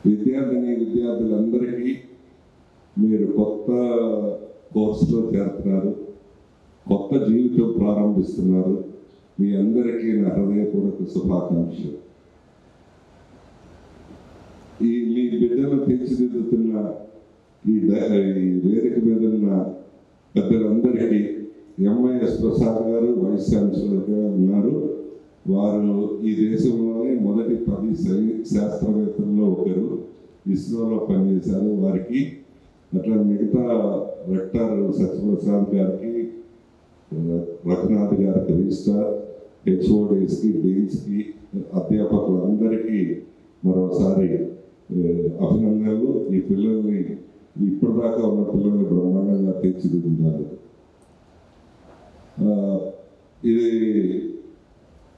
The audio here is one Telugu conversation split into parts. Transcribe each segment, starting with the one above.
విద్యార్థులందరికీ మీరు కొత్త కోర్సులో చేరుతున్నారు, కొత్త జీవితం ప్రారంభిస్తున్నారు. మీ అందరికీ నా హృదయపూర్వక శుభాకాంక్షలు. మీ బిడ్డలు తీర్చిదిద్దుతున్న ఈ వేదిక మీద ఉన్న పెద్దలందరికీ ఎంవైఎస్ ప్రసాద్ గారు వైస్ ఛాన్సలర్గా ఉన్నారు. వారు ఈ దేశంలోనే మొదటి 10 శాస్త్రవేత్తల్లో ఒకరు, ఇస్రోలో పనిచేశారు. వారికి అట్లా మిగతా రెక్టర్ సత్యప్రసాద్ గారికి, రఘునాథ్ గారికి, రిజిస్ట్రార్, హెచ్ఓడీస్కి, డీన్స్కి, అధ్యాపకులందరికీ మరోసారి అభినందనలు. ఈ పిల్లల్ని ఇప్పటిదాకా ఉన్న పిల్లల్ని బ్రహ్మాండంగా తీర్చిదిద్దుతున్నారు. ఇది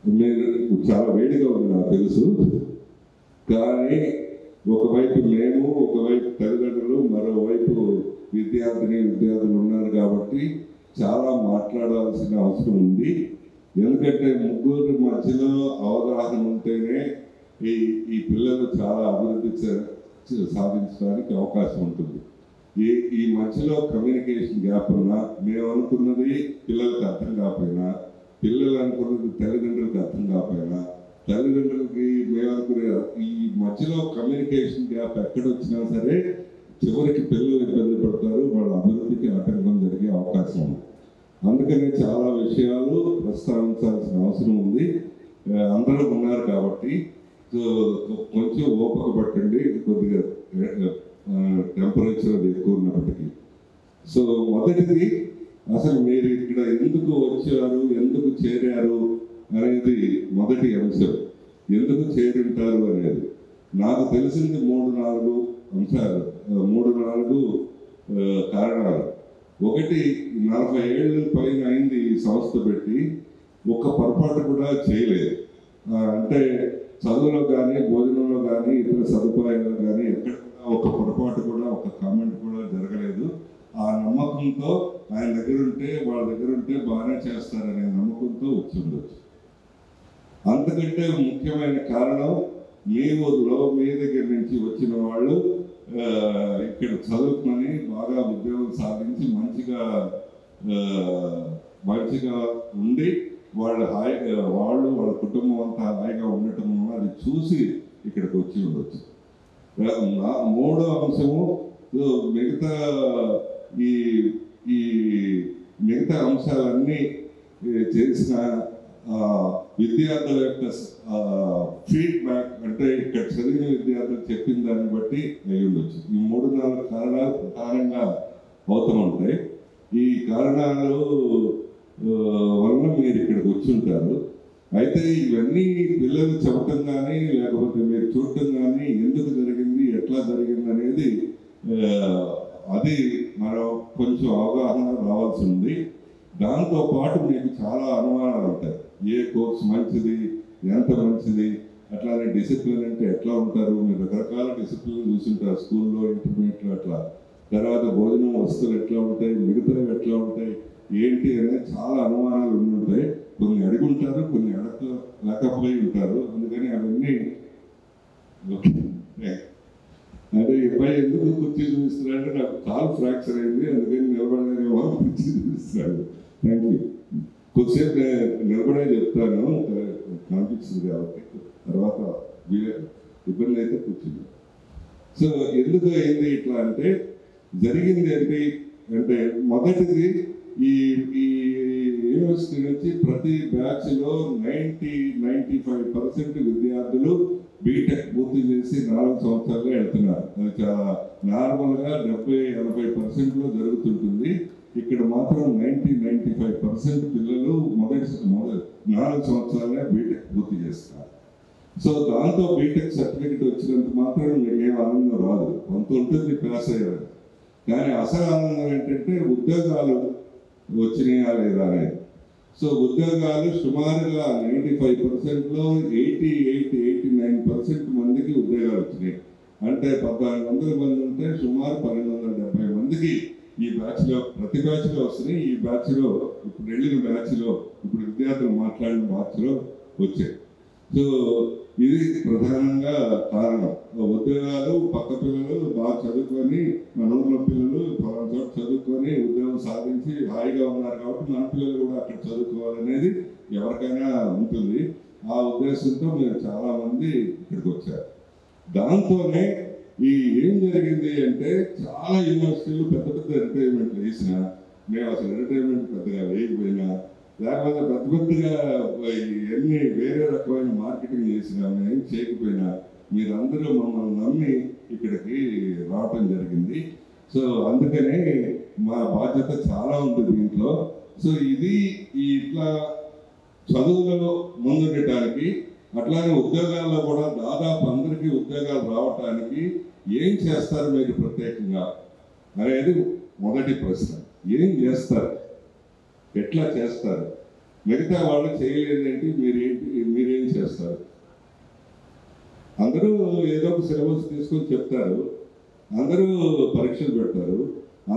మీరు చాలా వేడిగా ఉంది నాకు తెలుసు, కానీ ఒకవైపు మేము, ఒకవైపు తల్లిదండ్రులు, మరోవైపు విద్యార్థులు ఉన్నారు కాబట్టి చాలా మాట్లాడాల్సిన అవసరం ఉంది. ఎందుకంటే ముగ్గురు మధ్యలో అవగాహన ఉంటేనే ఈ పిల్లలు చాలా అభివృద్ధి సాధించడానికి అవకాశం ఉంటుంది. ఈ మధ్యలో కమ్యూనికేషన్ గ్యాప్ ఉన్నా, మేము అనుకున్నది పిల్లలకు అర్థం కాకపోయినా, పిల్లలు అనుకున్నది తల్లిదండ్రులకు అర్థం కాకపోయినా, తల్లిదండ్రులకి మేము అనుకునే ఈ మధ్యలో కమ్యూనికేషన్ గ్యాప్ ఎక్కడొచ్చినా సరే చివరికి పిల్లలు ఇబ్బంది పడతారు, వాళ్ళ అభివృద్ధికి ఆటంకం జరిగే అవకాశం ఉంది. అందుకనే చాలా విషయాలు ప్రస్తావించాల్సిన అవసరం ఉంది. అందరూ ఉన్నారు కాబట్టి కొంచెం ఓపిక పట్టండి, కొద్దిగా టెంపరేచర్ అది ఎక్కువ ఉన్నప్పటికీ. సో మొదటిది, అసలు మీరు ఇక్కడ ఎందుకు వచ్చారు, ఎందుకు చేరారు అనేది మొదటి అంశం. ఎందుకు చేరుంటారు అనేది నాకు తెలిసింది 3-4 అంశాలు, 3-4 కారణాలు. ఒకటి, 40 ఏళ్ళు పైన అయింది ఈ సంస్థ పెట్టి, ఒక్క పొరపాటు కూడా చేయలేదు. అంటే చదువులో కానీ, భోజనంలో కానీ, ఇతర సదుపాయాల్లో కానీ ఎక్కడ ఒక పొరపాటు కూడా, ఒక కామెంట్ కూడా జరగలేదు. ఆ నమ్మకంతో ఆయన దగ్గర ఉంటే, వాళ్ళ దగ్గర ఉంటే బాగానే చేస్తారనే నమ్మకంతో వచ్చి ఉండొచ్చు. అంతకంటే ముఖ్యమైన కారణం, మీ ఊరిలో మీ దగ్గర నుంచి వచ్చిన వాళ్ళు ఇక్కడ చదువుకుని బాగా ఉద్యోగం సాధించి మంచిగా ఉండి వాళ్ళు వాళ్ళ కుటుంబం అంతా హాయిగా ఉండటం వల్ల అది చూసి ఇక్కడికి వచ్చి ఉండొచ్చు. మూడో అంశము, మిగతా ఈ మిగతా అంశాలన్నీ చేసిన విద్యార్థుల యొక్క ఫీడ్బ్యాక్, అంటే ఇక్కడ చదివిన విద్యార్థులు చెప్పిన దాన్ని బట్టి అయి ఉండొచ్చు. ఈ 3-4 కారణాలు ప్రధానంగా అవుతూ ఉంటాయి. ఈ కారణాలు వల్ల మీరు ఇక్కడికి వచ్చి ఉంటారు. అయితే ఇవన్నీ పిల్లలు చెప్పటం కానీ, లేకపోతే మీరు చూడటం కానీ, ఎందుకు జరిగింది, ఎట్లా జరిగింది అనేది అది మరో కొంచెం అవగాహన రావాల్సి ఉంది. దాంతోపాటు మీకు చాలా అనుమానాలు ఉంటాయి. ఏ కోర్స్ మంచిది, ఎంత మంచిది, అట్లానే డిసిప్లిన్ అంటే ఎట్లా ఉంటారు, మీరు రకరకాల డిసిప్లిన్ చూసుంటారు స్కూల్లో, ఇంటర్మీడియట్లో. అట్లా తర్వాత భోజనం వస్తువులు ఎట్లా ఉంటాయి, మిగతావి ఎట్లా ఉంటాయి, ఏంటి అనేది చాలా అనుమానాలు ఉంటాయి. కొన్ని అడుగుంటారు, కొన్ని లేకపోయి ఉంటారు. అందుకని అవన్నీ అంటే అబ్బాయి ఎందుకు కుర్చీ చూపిస్తున్నాడంటే నాకు కాలు ఫ్రాక్చర్ అయింది, అందుకని నిలబడలేమో కుర్చీ చూపిస్తున్నాడు. Thank you. కొద్దిసేపు నిలబడే చెప్తాను, కనిపిస్తుంది కాబట్టి తర్వాత ఇబ్బంది అయితే కూర్చుంది. సో ఎందుకు అయింది ఇట్లా అంటే, జరిగింది ఏంటి అంటే, మొదటిది ఈ యూనివర్సిటీ నుంచి ప్రతి బ్యాచ్లో 90-95% విద్యార్థులు బీటెక్ పూర్తి చేసి 4 సంవత్సరాలుగా వెళ్తున్నారు. అది చాలా నార్మల్గా 70-80% జరుగుతుంటుంది. ఇక్కడ మాత్రం 90-95% పిల్లలు మొదటి 4 సంవత్సరాలుగా బీటెక్ పూర్తి చేస్తున్నారు. సో దాంతో బీటెక్ సర్టిఫికెట్ వచ్చినంత మాత్రం మీకు ఏం ఆనందం రాదు, కొంత ఉంటుంది పాస్ అయ్యారు. కానీ అసలు ఆనందం ఏంటంటే ఉద్యోగాలు వచ్చినాయా లేదా అనేది. సో ఉద్యోగాలు సుమారుగా 95%లో 88-89% మందికి ఉద్యోగాలు వచ్చినాయి. అంటే 1400 మంది ఉంటే సుమారు 1270 మందికి ఈ బ్యాచ్లో, ప్రతి బ్యాచ్లో వస్తున్నాయి. ఈ బ్యాచ్లో ఇప్పుడు వెళ్ళిన బ్యాచ్లో, ఇప్పుడు విద్యార్థులు మాట్లాడిన బ్యాచ్లో వచ్చాయి. సో ఇది ప్రధానంగా కారణం. ఉద్యోగాలు పక్క పిల్లలు బాగా చదువుకొని, మన ఊళ్ళో పిల్లలు పలానా చోట చదువుకొని ఉద్యోగం సాధించి హాయిగా ఉన్నారు కాబట్టి మన పిల్లలు కూడా అక్కడ చదువుకోవాలనేది ఎవరికైనా ఉంటుంది. ఆ ఉద్దేశంతో మీరు చాలామంది ఇక్కడికి వచ్చారు. దాంతోనే ఏం జరిగింది అంటే చాలా యూనివర్సిటీలు పెద్ద పెద్ద ఎంటర్టైన్మెంట్లు వేసిన, మేము అసలు ఎంటర్టైన్మెంట్ పెద్దగా వేయకపోయినా, లేకపోతే పెద్ద పెద్దగా ఎన్ని వేరే రకమైన మార్కెటింగ్ చేసినా, మేము చేయకపోయినా మీరందరూ మమ్మల్ని నమ్మి ఇక్కడికి రావటం జరిగింది. సో అందుకనే మా బాధ్యత చాలా ఉంటుంది దీంట్లో. సో ఇది ఇట్లా చదువులలో ముందుండటానికి, అట్లానే ఉద్యోగాల్లో కూడా దాదాపు అందరికీ ఉద్యోగాలు రావటానికి ఏం చేస్తారు మీరు ప్రత్యేకంగా అనేది మొదటి ప్రశ్న. ఏం చేస్తారు, ఎట్లా చేస్తారు, మిగతా వాళ్ళు చేయలేదేంటి, మీరేం చేస్తారు? అందరూ ఏదో ఒక సిలబస్ తీసుకొని చెప్తారు, అందరూ పరీక్షలు పెడతారు,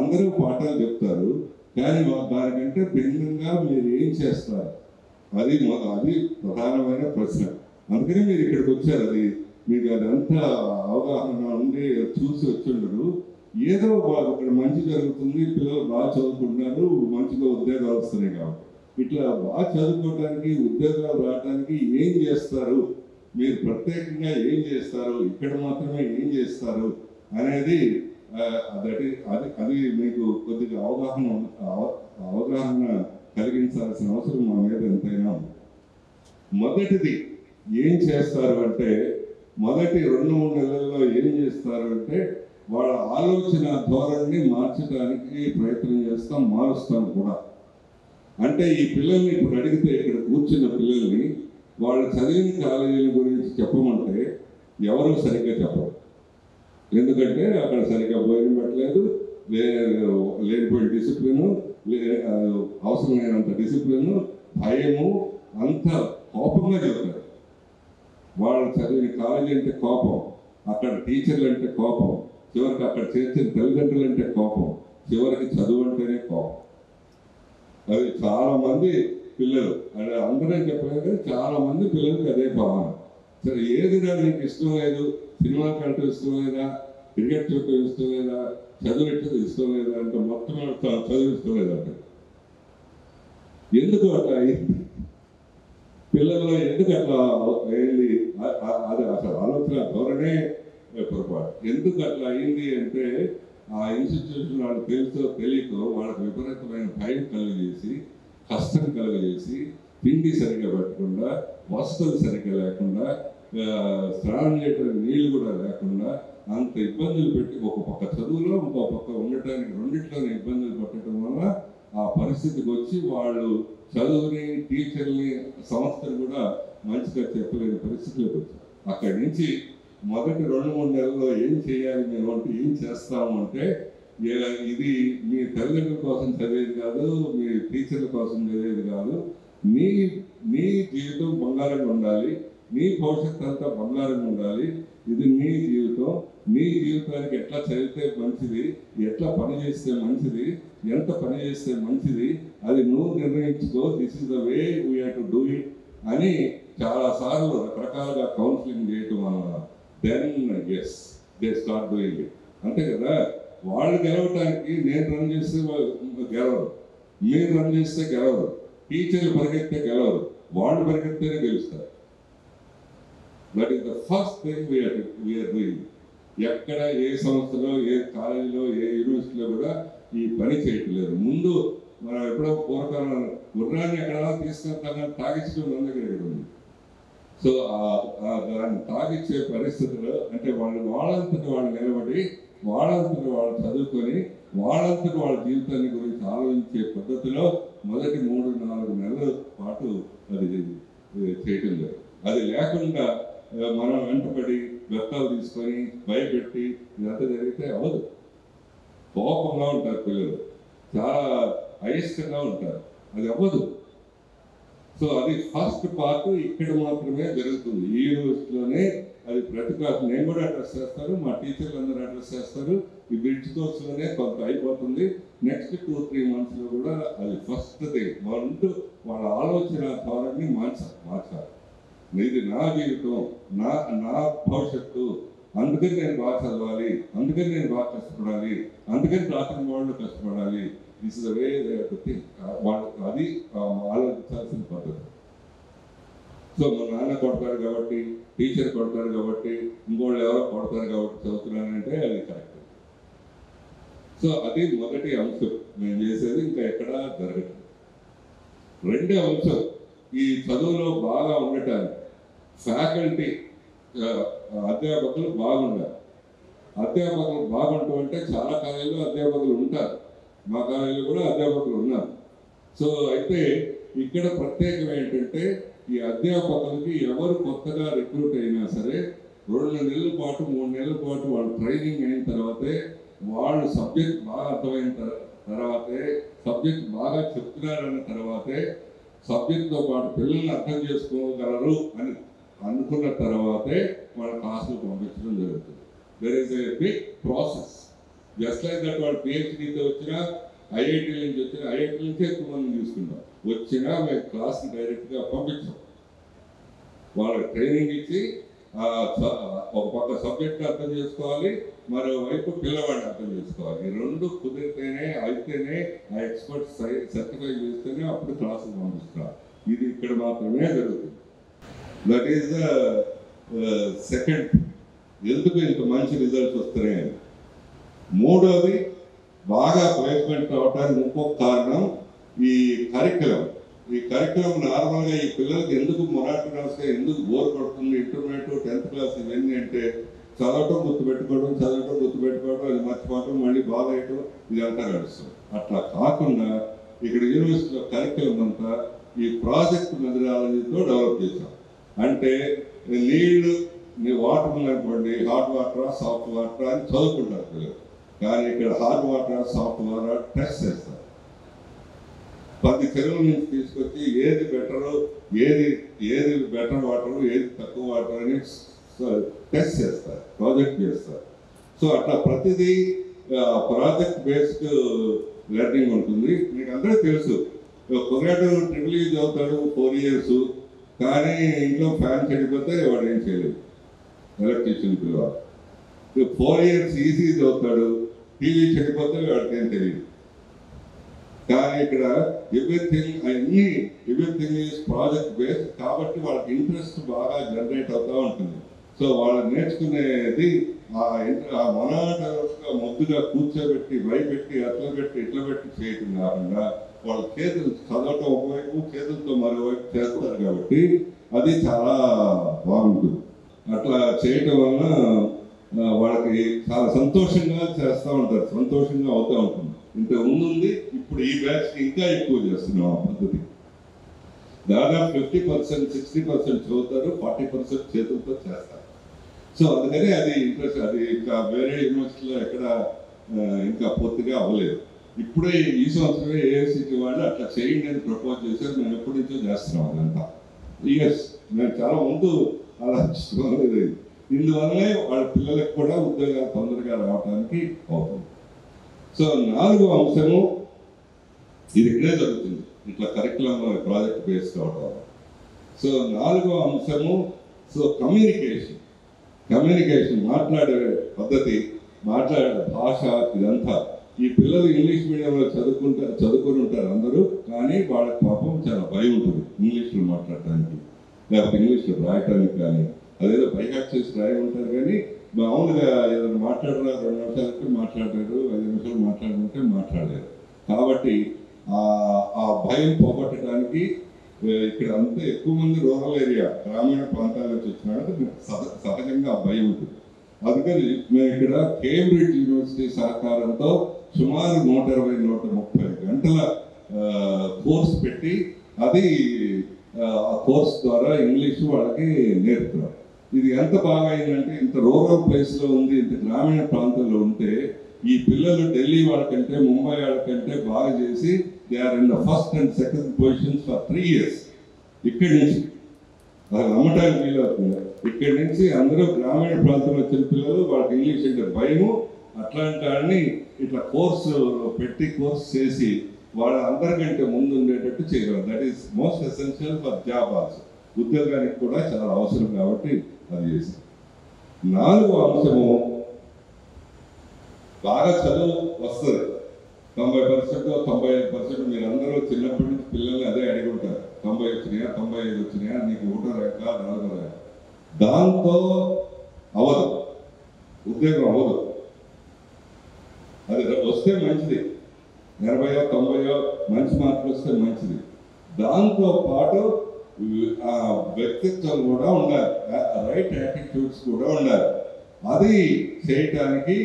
అందరూ పాఠాలు చెప్తారు, కానీ దానికంటే భిన్నంగా మీరు ఏం చేస్తారు? అది ప్రధానమైన ప్రశ్న. అందుకని మీరు ఇక్కడికి వచ్చారు. అది మీకు అదంతా అవగాహన ఉండి చూసి వచ్చిండరు. ఏదో అక్కడ మంచి జరుగుతుంది, పిల్లలు బాగా చదువుకుంటున్నారు, మంచిగా ఉద్యోగాలు వస్తున్నాయి కాబట్టి ఇట్లా బాగా చదువుకోవడానికి, ఉద్యోగాలు రావడానికి ఏం చేస్తారు, మీరు ప్రత్యేకంగా ఏం చేస్తారు, ఇక్కడ మాత్రమే ఏం చేస్తారు అనేది అది మీకు కొద్దిగా అవగాహన కలిగించాల్సిన అవసరం మా మీద ఎంతైనా ఉంది. మొదటిది ఏం చేస్తారు అంటే, మొదటి 2-3 నెలల్లో ఏం చేస్తారు అంటే, వాళ్ళ ఆలోచన ధోరణిని మార్చడానికి ప్రయత్నం చేస్తాం, మారుస్తాం కూడా. అంటే ఈ పిల్లల్ని ఇప్పుడు అడిగితే, ఇక్కడ కూర్చున్న పిల్లల్ని వాళ్ళు చదివిన కాలేజీల గురించి చెప్పమంటే ఎవరు సరిగ్గా చెప్పరు. ఎందుకంటే అక్కడ సరిగ్గా భోజనం పెట్టలేదు, లేనిపోయిన డిసిప్లిన్, అవసరమైనంత డిసిప్లిన్, భయము, అంత కోపంగా చెప్తారు. వాళ్ళు చదివిన కాలేజీ అంటే కోపం, అక్కడ టీచర్లు అంటే కోపం, చివరికి అక్కడ చేర్చిన తల్లిదండ్రులు అంటే కోపం, చివరికి చదువు అంటేనే కోపం. అది చాలా మంది పిల్లలు, అంటే అందరం చెప్పలేదు కానీ చాలా మంది పిల్లలకి అదే భావన. సరే, ఏదిరా నీకు ఇష్టం లేదు, సినిమా కంటూ ఇష్టం లేదా, క్రికెట్ చూడటం ఇష్టం లేదా, చదువు ఇష్టం లేదా అంటే మొత్తం చదువు ఇష్టం లేదంట. ఎందుకు అట్లా అయింది పిల్లల్లో, ఎందుకు అట్లా అయింది? అది అసలు ఆలోచన ధోరణే పొరపాటు. ఎందుకు అట్లా అయింది అంటే, ఆ ఇన్స్టిట్యూషన్ వాళ్ళకి తెలుసో తెలియకో వాళ్ళకి విపరీతమైన భయం కలుగజేసి, కష్టం కలుగజేసి, తిండి సరిగ్గా పెట్టకుండా, వసతులు సరిగ్గా లేకుండా, స్నానం చేయడానికి నీళ్ళు కూడా లేకుండా అంత ఇబ్బందులు పెట్టి, ఒక పక్క చదువులో ఇంకో పక్క ఉండటానికి రెండిట్లోనే ఇబ్బందులు పెట్టడం వల్ల ఆ పరిస్థితికి వచ్చి వాళ్ళు చదువుని, టీచర్ని, సంస్థలు కూడా మంచిగా చెప్పలేని పరిస్థితులకు వచ్చారు. అక్కడి నుంచి మొదటి 2-3 నెలల్లో ఏం చేయాలి మేము అంటే, ఏం చేస్తాము అంటే, ఇది మీ తల్లిదండ్రుల కోసం చదివేది కాదు, మీ టీచర్ల కోసం చదివేది కాదు, నీ జీవితం బంగారంగా ఉండాలి, నీ భవిష్యత్తు అంతా బంగారంగా ఉండాలి, ఇది నీ జీవితం, నీ జీవితానికి ఎట్లా చదివితే మంచిది, ఎట్లా పని చేస్తే మంచిది, ఎంత పని చేస్తే మంచిది, అది నువ్వు నిర్ణయించుకో, this is the way we have to do it అని చాలాసార్లు రకరకాలుగా కౌన్సిలింగ్ చేయటం వల్ల then as they start doing it. అంతే కదా, వాళ్ళు గెలవటానికి నేను రన్ చేస్తే గెలవరు, మీరు రన్ చేస్తే గెలవరు, టీచర్లు పరిగెత్తే గెలవరు, వాళ్ళు పరిగెత్తేనే గెలుస్తారు. That is the first thing we're doing. ఎక్కడ ఏ సంస్థలో, ఏ కాలేజీలో, ఏ యూనివర్సిటీలో కూడా ఈ పని చేయట్లేదు. ముందు మనం ఎప్పుడో పూర్వకాలం గుర్రాన్ని ఎక్కడ తీసుకెళ్తానని తాగించడం మన దగ్గర ఉంది. సో దాన్ని తాగిచ్చే పరిస్థితులు అంటే వాళ్ళంతటి వాళ్ళు నిలబడి, వాళ్ళంతటి వాళ్ళు చదువుకొని, వాళ్ళంతటి వాళ్ళ జీవితాన్ని గురించి ఆలోచించే పద్ధతిలో మొదటి 3-4 నెలల పాటు అది చేయటం లేదు. అది లేకుండా మనం వెంటపడి వ్యర్థాలు తీసుకొని భయపెట్టి ఇదంతా జరిగితే అవ్వదు. కోపంగా ఉంటారు పిల్లలు, చాలా అయిష్టంగా ఉంటారు, అది అవ్వదు. సో అది ఫస్ట్ పార్ట్ ఇక్కడ మాత్రమే జరుగుతుంది. ఈ యూనివర్సిటీలోనే అది ప్రతి క్లాస్ నేను కూడా అడ్రస్ చేస్తారు, మా టీచర్లు అందరూ అడ్రస్ చేస్తారు. ఈ బ్రిడ్జ్ కోర్సులోనే కొంత అయిపోతుంది. నెక్స్ట్ 2-3 మంత్స్లో కూడా అది ఫస్ట్ థింగ్. వాళ్ళ ఆలోచన ధోరణిని మార్చాలి. ఇది నా జీవితం, నా నా భవిష్యత్తు, అందుకని నేను బాగా చదవాలి, అందుకని నేను బాగా కష్టపడాలి, అందుకని రాత్రి వాళ్ళు కష్టపడాలి. దిస్ ఇస్ ద వే వాళ్ళకి అది ఆలోచించాల్సిన పద్ధతి. సో మా నాన్న కొడతారు కాబట్టి, టీచర్ కొడతారు కాబట్టి, ఇంకోళ్ళు ఎవరో కొడతారు కాబట్టి చదువుతున్నానంటే అది కరెక్ట్. సో అది మొదటి అంశం మేము చేసేది, ఇంకా ఎక్కడా జరగదు. రెండో అంశం, ఈ చదువులో బాగా ఉండటానికి ఫ్యాకల్టీ అధ్యాపకులు బాగుండాలి. అధ్యాపకులు బాగుంటూ అంటే చాలా కాలేజీలో అధ్యాపకులు ఉంటారు, మా కాలేజీలో కూడా అధ్యాపకులు ఉన్నారు. సో అయితే ఇక్కడ ప్రత్యేకం ఏంటంటే ఈ అధ్యాపకులకి ఎవరు కొత్తగా రిక్రూట్ అయినా సరే 2 నెలల పాటు 3 నెలల పాటు వాళ్ళు ట్రైనింగ్ అయిన తర్వాతే, వాళ్ళు సబ్జెక్ట్ బాగా అర్థమైన తర్వాతే, సబ్జెక్ట్ బాగా చెప్తున్నారన్న తర్వాతే, సబ్జెక్ట్తో పాటు పిల్లల్ని అర్థం చేసుకోగలరు అని అనుకున్న తర్వాతే వాళ్ళ క్లాసులు పంపించడం జరుగుతుంది. There is a big process. Just like that వాళ్ళు పిహెచ్డీతో వచ్చినా, ఐఐటీ నుంచి వచ్చినా, ఐఐటీ నుంచి ఎక్కువ మంది తీసుకున్నాం, వచ్చినా మేము క్లాస్కి డైరెక్ట్గా పంపించాం. వాళ్ళకి ట్రైనింగ్ ఇచ్చి ఒక పక్క సబ్జెక్ట్ అర్థం చేసుకోవాలి, మరోవైపు పిల్లవాడిని అర్థం చేసుకోవాలి. ఈ రెండు కుదిరితేనే అయితేనే ఆ ఎక్స్పర్ట్ సర్టిఫై చేస్తేనే అప్పుడు క్లాసులు పంపిస్తారు. ఇది ఇక్కడ మాత్రమే జరుగుతుంది. దట్ ఈస్ ద సెకండ్, ఎందుకు ఇంత మంచి రిజల్ట్స్ వస్తున్నాయని. మూడోది, బాగా ప్లేస్మెంట్ అవడానికి ఇంకొక కారణం ఈ కరిక్యులం. ఈ కరిక్యులం నార్మల్గా ఈ పిల్లలకి ఎందుకు మొరాటనస్గా ఎందుకు బోర్ కొడుతుంది, ఇంటర్మీడియట్ 10th క్లాస్ ఇవన్నీ అంటే చదవటం గుర్తుపెట్టుకోవడం, అది మర్చిపోవడం, మళ్ళీ బాగా వేయటం, ఇదంతా నడుస్తుంది. అట్లా కాకుండా ఇక్కడ యూనివర్సిటీలో కరిక్యులం అంతా ఈ ప్రాజెక్ట్ మెథడాలజీతో డెవలప్ చేశాం. అంటే నీళ్లు వాటర్ ఉందనుకోండి, హాట్ వాటరా సాఫ్ట్ వాటరా అని చదువుకుంటారు పిల్లలు, కానీ ఇక్కడ hot water soft water test చేస్తారు. 10 చెరువుల నుంచి తీసుకొచ్చి ఏది బెటరు, ఏది బెటర్ వాటర్, ఏది తక్కువ వాటర్ అని టెస్ట్ చేస్తారు, ప్రాజెక్ట్ చేస్తారు. సో అట్లా ప్రతిదీ ప్రాజెక్ట్ బేస్డ్ లెర్నింగ్ ఉంటుంది. మీకు అందరూ తెలుసు, కుర్రాడు ట్రిపుల్ చదువుతాడు 4 years, కానీ ఇంట్లో ఫ్యాన్ చెడిపోతే వాడు ఏం చేయలేదు, ఎలక్ట్రీషియన్ పిల్లవాడు. 4 years ఈజీ చదువుతాడు, టీవీ చెడిపోతే వాడికి ఏం తెలియదు. కానీ ఇక్కడ ఎవ్రీథింగ్ ఈజ్ ప్రాజెక్ట్ బేస్డ్ కాబట్టి వాళ్ళకి ఇంట్రెస్ట్ బాగా జనరేట్ అవుతూ ఉంటుంది. సో వాళ్ళు నేర్చుకునేది ఆ మనాటగా ముద్దుగా కూర్చోబెట్టి, భయపెట్టి, అట్లా పెట్టి, ఇట్లా పెట్టి చేయటం కాకుండా వాళ్ళ చేతులు చదవటం ఒకవైపు, చేతులతో మరోవైపు చేస్తారు కాబట్టి అది చాలా బాగుంటుంది. అట్లా చేయటం వలన వాళ్ళకి చాలా సంతోషంగా చేస్తూ ఉంటారు, సంతోషంగా అవుతూ ఉంటుంది. ఇంత ముందుంది, ఇప్పుడు ఈ బ్యాచ్కి ఇంకా ఎక్కువ చేస్తున్నాం ఆ పద్ధతి. దాదాపు 50%, 60% చదువుతారు, 40% చేతులతో చేస్తారు. సో అందుకని అది ఇంట్రెస్ట్. అది ఇంకా వేరే యూనివర్సిటీలో ఎక్కడ ఇంకా పూర్తిగా అవ్వలేదు. ఇప్పుడే ఈ సంవత్సరమే ఏఐసిటి వాళ్ళు అట్లా చేయండి అని ప్రపోజ్ చేశారు. మేము ఎప్పటి నుంచో చేస్తున్నాం అదంతా. ఇయర్స్ మేము చాలా ముందు అలా చూడలేదు. ఇందువల్లే వాళ్ళ పిల్లలకు కూడా ఉద్యోగాలు తొందరగా రావడానికి అవుతుంది. సో 4వ అంశము, ఇది ఇక్కడే జరుగుతుంది, ఇట్లా కరిక్యులం ప్రాజెక్ట్ బేస్ కావడం. సో 4వ అంశము, సో కమ్యూనికేషన్ మాట్లాడే పద్ధతి, మాట్లాడే భాష, ఇదంతా. ఈ పిల్లలు ఇంగ్లీష్ మీడియంలో చదువుకొని ఉంటారు అందరూ, కానీ వాళ్ళకి పాపం చాలా భయం ఉంటుంది ఇంగ్లీష్లో మాట్లాడటానికి, లేకపోతే ఇంగ్లీష్లో రాయటానికి. కానీ అదేదో బైహార్ట్ చేసి రాయమంటారు, కానీ మామూలుగా ఏదైనా మాట్లాడినా 2 నిమిషాలకి మాట్లాడారు, 5 నిమిషాలు మాట్లాడుకుంటే మాట్లాడలేరు. కాబట్టి ఆ భయం పోగొట్టడానికి ఇక్కడ అంతా ఎక్కువ మంది రూరల్ ఏరియా, గ్రామీణ ప్రాంతాల నుంచి వచ్చినాక సహజంగా ఆ భయం ఉంటుంది. అందుకని మేము ఇక్కడ కేంబ్రిడ్జ్ యూనివర్సిటీ సహకారంతో సుమారు 120-130 గంటల కోర్స్ పెట్టి, అది ఆ కోర్స్ ద్వారా ఇంగ్లీష్ వాళ్ళకి నేర్పుతున్నారు. ఇది ఎంత బాగా అయిందంటే, ఇంత రూరల్ ప్లేస్లో ఉంది, ఇంత గ్రామీణ ప్రాంతంలో ఉంటే ఈ పిల్లలు ఢిల్లీ వాళ్ళకంటే, ముంబై వాళ్ళకంటే బాగా చేసి they are in the first and second positions for 3 years. ఇక్కడి నుంచి అది నమ్మటానికి వీలవుతుంది. ఇక్కడి నుంచి అందరూ గ్రామీణ ప్రాంతంలో వచ్చిన పిల్లలు, వాళ్ళకి ఇంగ్లీష్ అంటే భయము, అట్లాంటి వాడిని ఇట్లా కోర్సు పెట్టి, కోర్స్ చేసి వాళ్ళ అందరికంటే ముందు ఉండేటట్టు చేయగలరు. That is most essential for job also. ఉద్యోగానికి కూడా చాలా అవసరం కాబట్టి అది చేశారు. 4వ అంశము బాగా చదువు వస్తుంది. 90% 95% మీరందరూ చిన్నప్పటి నుంచి పిల్లల్ని అదే అడిగి ఉంటారు. 90 వచ్చినాయా, 95 వచ్చినాయా, నీకు 1 ర్యాంకా 4 ర్యాంక్. దాంతో అవ్వదు, ఉద్యోగం అవ్వదు. అది వస్తే మంచిది, 80 90 మంచి మార్కులు వస్తే మంచిది. దాంతో పాటు ఆ వ్యక్తిత్వం కూడా ఉండాలి, రైట్ యాటిట్యూడ్స్ కూడా ఉండాలి. అది చేయటానికి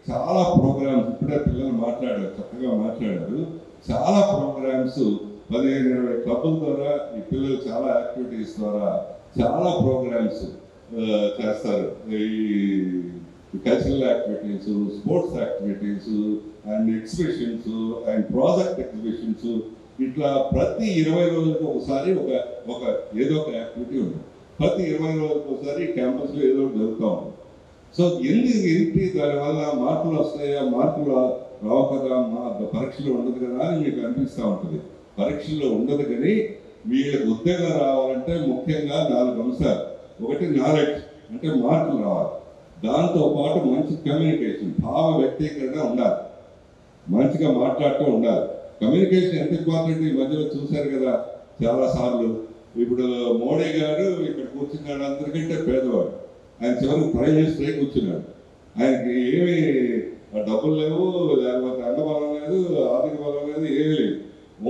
చాలా ప్రోగ్రామ్స్, ఇప్పుడే పిల్లలు మాట్లాడారు, చక్కగా మాట్లాడారు. చాలా ప్రోగ్రామ్స్ 15-20 క్లబ్ల ద్వారా ఈ పిల్లలు చాలా యాక్టివిటీస్ ద్వారా చాలా ప్రోగ్రామ్స్ చేస్తారు. ఈ cultural activities, sports activities and exhibitions and project exhibitions, ఇట్లా ప్రతి 20 రోజులకు ఒకసారి ఒక ఏదో ఒక యాక్టివిటీ ఉంటుంది. ప్రతి 20 రోజులకు ఒకసారి క్యాంపస్లో ఏదో ఒకటి జరుగుతూ ఉంటుంది. సో ఏంటి దానివల్ల మార్కులు వస్తాయా, మార్కులు రావు కదా, పరీక్షలో ఉండదు కదా అని మీకు అనిపిస్తూ ఉంటుంది. పరీక్షల్లో ఉండదు, కానీ వీళ్ళకి ఉద్యోగం రావాలంటే ముఖ్యంగా 4 అంశాలు. ఒకటి నాలెడ్జ్, అంటే మార్కులు రావాలి. దాంతోపాటు మంచి కమ్యూనికేషన్, భావ వ్యక్తీకరణ ఉండాలి, మంచిగా మాట్లాడుతూ ఉండాలి. కమ్యూనికేషన్ ఎంత ఇంపార్టెంట్ ఈ మధ్యలో చూశారు కదా చాలాసార్లు. ఇప్పుడు మోడీ గారు ఇక్కడ కూర్చున్నాడు, అందరికంటే పేదవాడు. ఆయన చివరికి ప్రైమ్ మినిస్టర్ కూర్చున్నాడు. ఆయనకి ఏమి డబ్బులు లేవు, లేకపోతే అంగబలం లేదు, ఆర్థిక బలం లేదు, ఏమీ లేదు.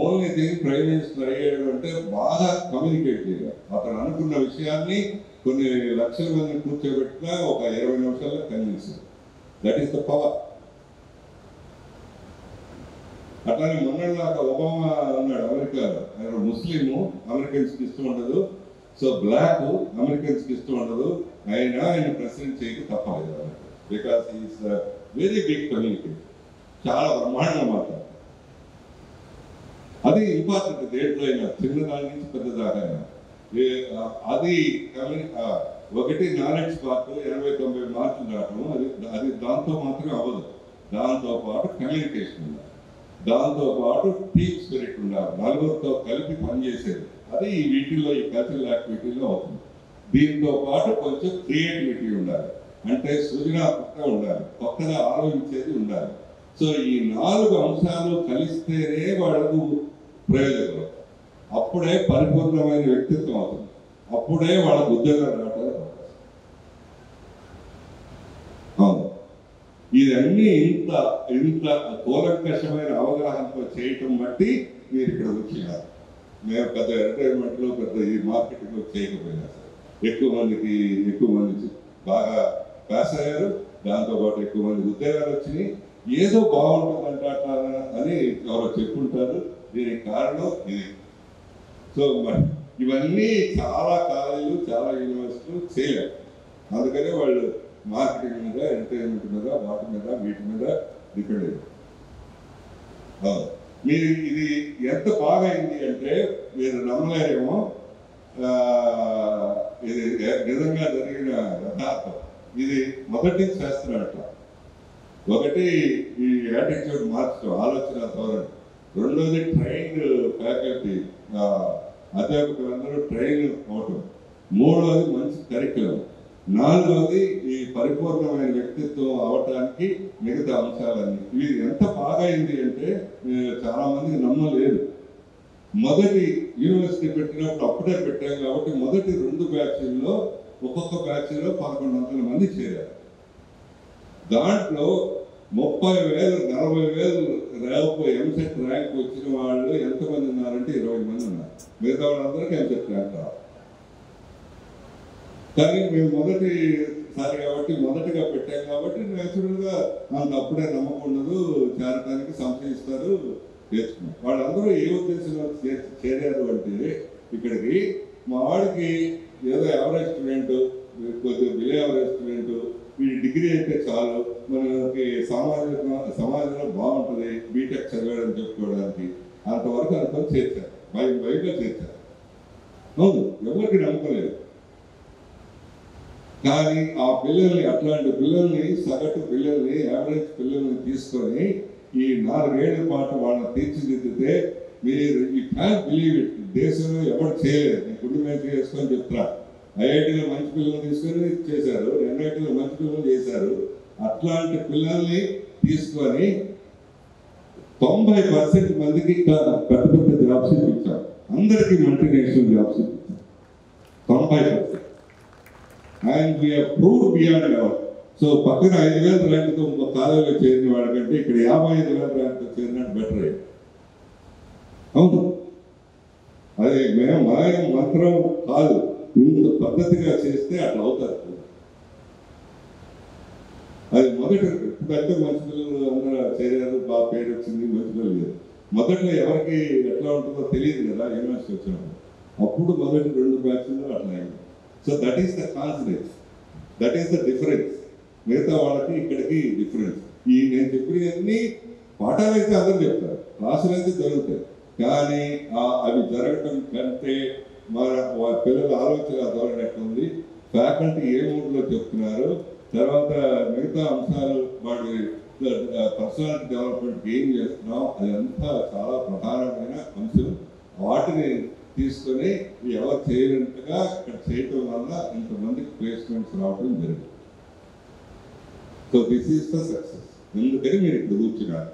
ఓన్లీ థింగ్ ప్రైమ్ మినిస్టర్ అయ్యాడు అంటే బాగా కమ్యూనికేట్ చేయాలి. అతను అనుకున్న విషయాన్ని కొన్ని లక్షల మందిని కూర్చోబెట్టినా ఒక 20 నిమిషాల్లో convince. That is the power. అట్లానే మొన్నటిదాకా ఒబామా ఉన్నాడు అమెరికాలో. ఆయన ముస్లిము, అమెరికన్స్కి ఇష్టం ఉండదు. సో బ్లాక్, అమెరికన్స్కి ఇష్టం ఉండదు. ఆయన ప్రెసిడెంట్ చేయక తప్పలేదు, because is very big communication. చాలా బ్రహ్మాండంగా మాట్లాడతారు. అది ఇంపార్టెంట్ దేంట్లో అయినా, చిన్నదాని నుంచి పెద్దదాకా. అది ఒకటి నాలెడ్జ్ పార్ట్ 80-90 మార్కులు రావడం, అది దాంతో మాత్రమే అవ్వదు. దాంతో పాటు కమ్యూనికేషన్ ఉండాలి, దాంతో పాటు టీమ్ స్పిరిట్ ఉండాలి, నలుగురితో కలిపి పనిచేసేది. అది ఈ వీటిల్లో, ఈ కల్చరల్ యాక్టివిటీలో అవుతుంది. దీంతో పాటు కొంచెం క్రియేటివిటీ ఉండాలి, అంటే సృజనాత్మకత ఉండాలి, కొత్తగా ఆలోచించేది ఉండాలి. సో ఈ 4 అంశాలు కలిస్తేనే వాళ్ళకు ప్రయోజనం. అప్పుడే పరిపూర్ణమైన వ్యక్తిత్వం అవుతుంది, అప్పుడే వాళ్ళకు ఉద్యోగం రావడానికి అవును. ఇదన్నీ ఇంత కూలంకషమైన అవగాహనతో చేయటం బట్టి మీరు ఇక్కడ వచ్చినారు. మేము పెద్ద ఎంటర్టైన్మెంట్లో, పెద్ద ఈ మార్కెటింగ్లో చేయకపోయినా సరే ఎక్కువ మంది బాగా పాస్ అయ్యారు. దాంతోపాటు ఎక్కువ మంది ఉద్యోగాలు వచ్చినాయి. ఏదో బాగుంటుందంట అని ఎవరో చెప్పుకుంటారు. దీనికి కారణం ఇది. సో మరి ఇవన్నీ చాలా కాలేజీలు, చాలా యూనివర్సిటీలు చేయలేరు. అందుకనే వాళ్ళు మార్కెటింగ్ మీద, ఎంటర్టైన్మెంట్ మీద, వాటి మీద, వీటి మీద డిపెండ్ అయ్యారు. మీరు ఇది ఎంత బాగా అయింది అంటే మీరు నమ్మలేరేమో. ఇది నిజంగా జరిగిన యథార్థం. ఇది మొదటి చేస్తున్నట్ట. ఒకటి ఈ యాటిట్యూడ్ మార్చడం, ఆలోచన ధోరణి. రెండోది ట్రైన్డ్ ఫ్యాకల్టీ, అధ్యాపకులందరూ ట్రైన్ అవటం. మూడవది మంచి కరిక్యులం. నాలుగవది ఈ పరిపూర్ణమైన వ్యక్తిత్వం అవటానికి మిగతా అంశాలన్నీ. ఇవి ఎంత బాగా అయింది అంటే చాలా మందికి నమ్మలేదు. మొదటి యూనివర్సిటీ పెట్టినప్పుడు అప్పుడే పెట్టాం కాబట్టి మొదటి 2 బ్యాచ్ల్లో ఒక్కొక్క బ్యాచ్లో 1100 మంది చేరారు. దాంట్లో 30,000 40,000 ర్యాంక్, ఎంసెట్ ర్యాంక్ వచ్చిన వాళ్ళు ఎంతమంది ఉన్నారంటే 20 మంది ఉన్నారు. మిగతా వాళ్ళందరికీ ఎంసెట్ ర్యాంక్ రావాలి. కానీ మేము మొదటిసారి కాబట్టి, మొదటగా పెట్టాం కాబట్టి నేచురల్గా మనకు అప్పుడే నమ్మకం ఉండదు, చేరటానికి సంశయిస్తారు, చేర్చుకున్నాం. వాళ్ళందరూ ఏ ఉద్దేశంలో చేరారు అంటే ఇక్కడికి మా వాడికి ఏదో యావరేజ్ స్టూడెంట్, కొద్దిగా బిలో యావరేజ్ స్టూడెంట్, వీడి డిగ్రీ అయితే చాలు, మనకి సమాజంలో బాగుంటుంది, బీటెక్ చదివాడని చెప్పుకోవడానికి అంతవరకు అనుకొని చేర్చారు. బయటలో చేర్చారు. అవును, ఎవరికి నమ్మకం లేదు. కానీ ఆ పిల్లల్ని, అట్లాంటి పిల్లల్ని, సగటు పిల్లల్ని, యావరేజ్ పిల్లల్ని తీసుకొని ఈ 4 ఏళ్ల పాటు వాళ్ళని తీర్చిదిద్దితే మీరు ఈ క్యాన్ బిలీవ్ ఇట్, దేశంలో ఎవరు చేయలేదు. నేను గుండె మీద చేసుకొని చెప్తా. ఐఐటీలో మంచి పిల్లలు తీసుకొని చేశారు, ఎన్ఐటీలో మంచి పిల్లలు చేశారు. అట్లాంటి పిల్లల్ని తీసుకొని 90% మందికి పెద్ద పెద్ద జాబ్స్ ఇప్పించాం. అందరికీ మల్టీనేషనల్ జాబ్స్ ఇప్పించాం 90%. And we are proved beyond level. So పక్కన 5,000 ర్యాంకుతో ఇంకో కాలేజీలో చేరిన వాడికంటే ఇక్కడ 55,000 ర్యాంకుతో చేరినట్టు బెటర్ అయ్యి. అవును, అది మేము మాయ మంత్రం కాదు, ఇంత పద్ధతిగా చేస్తే అట్లా అవుతారు. అది మొదట ఇప్పుడంటే మంచి పిల్లలు అందరూ చేరారు, బాగా పేరు వచ్చింది, మంచి పిల్లలు లేదు. మొదట్లో ఎవరికి ఎట్లా ఉంటుందో తెలియదు కదా యూనివర్సిటీ వచ్చినప్పుడు. అప్పుడు మొదటి 2 బ్యాచ్లు అట్లా అయింది. So that is the confidence, that is the difference. మిగతా వాళ్ళకి ఇక్కడికి డిఫరెన్స్. ఈ నేను చెప్పినవన్నీ పాఠాలు అయితే అందరూ చెప్తారు, క్లాసులు అయితే జరుగుతాయి, కానీ అవి జరగటం కంటే మన పిల్లల ఆలోచన ధోరణి ఎట్లుంది, ఫ్యాకల్టీ ఏ మూడ్లో చెప్తున్నారు, తర్వాత మిగతా అంశాలు వాడి పర్సనాలిటీ డెవలప్మెంట్కి ఏం చేస్తున్నాం, అదంతా చాలా ప్రధానమైన అంశం. వాటిని తీసుకొని ఎవరు చేయనట్టుగా ఇక్కడ చేయటం వల్ల ఇంతమందికి ప్లేస్మెంట్స్ రావడం జరిగింది. So this is the success. ఎందుకని మీరు ఇక్కడ కూర్చున్నారు.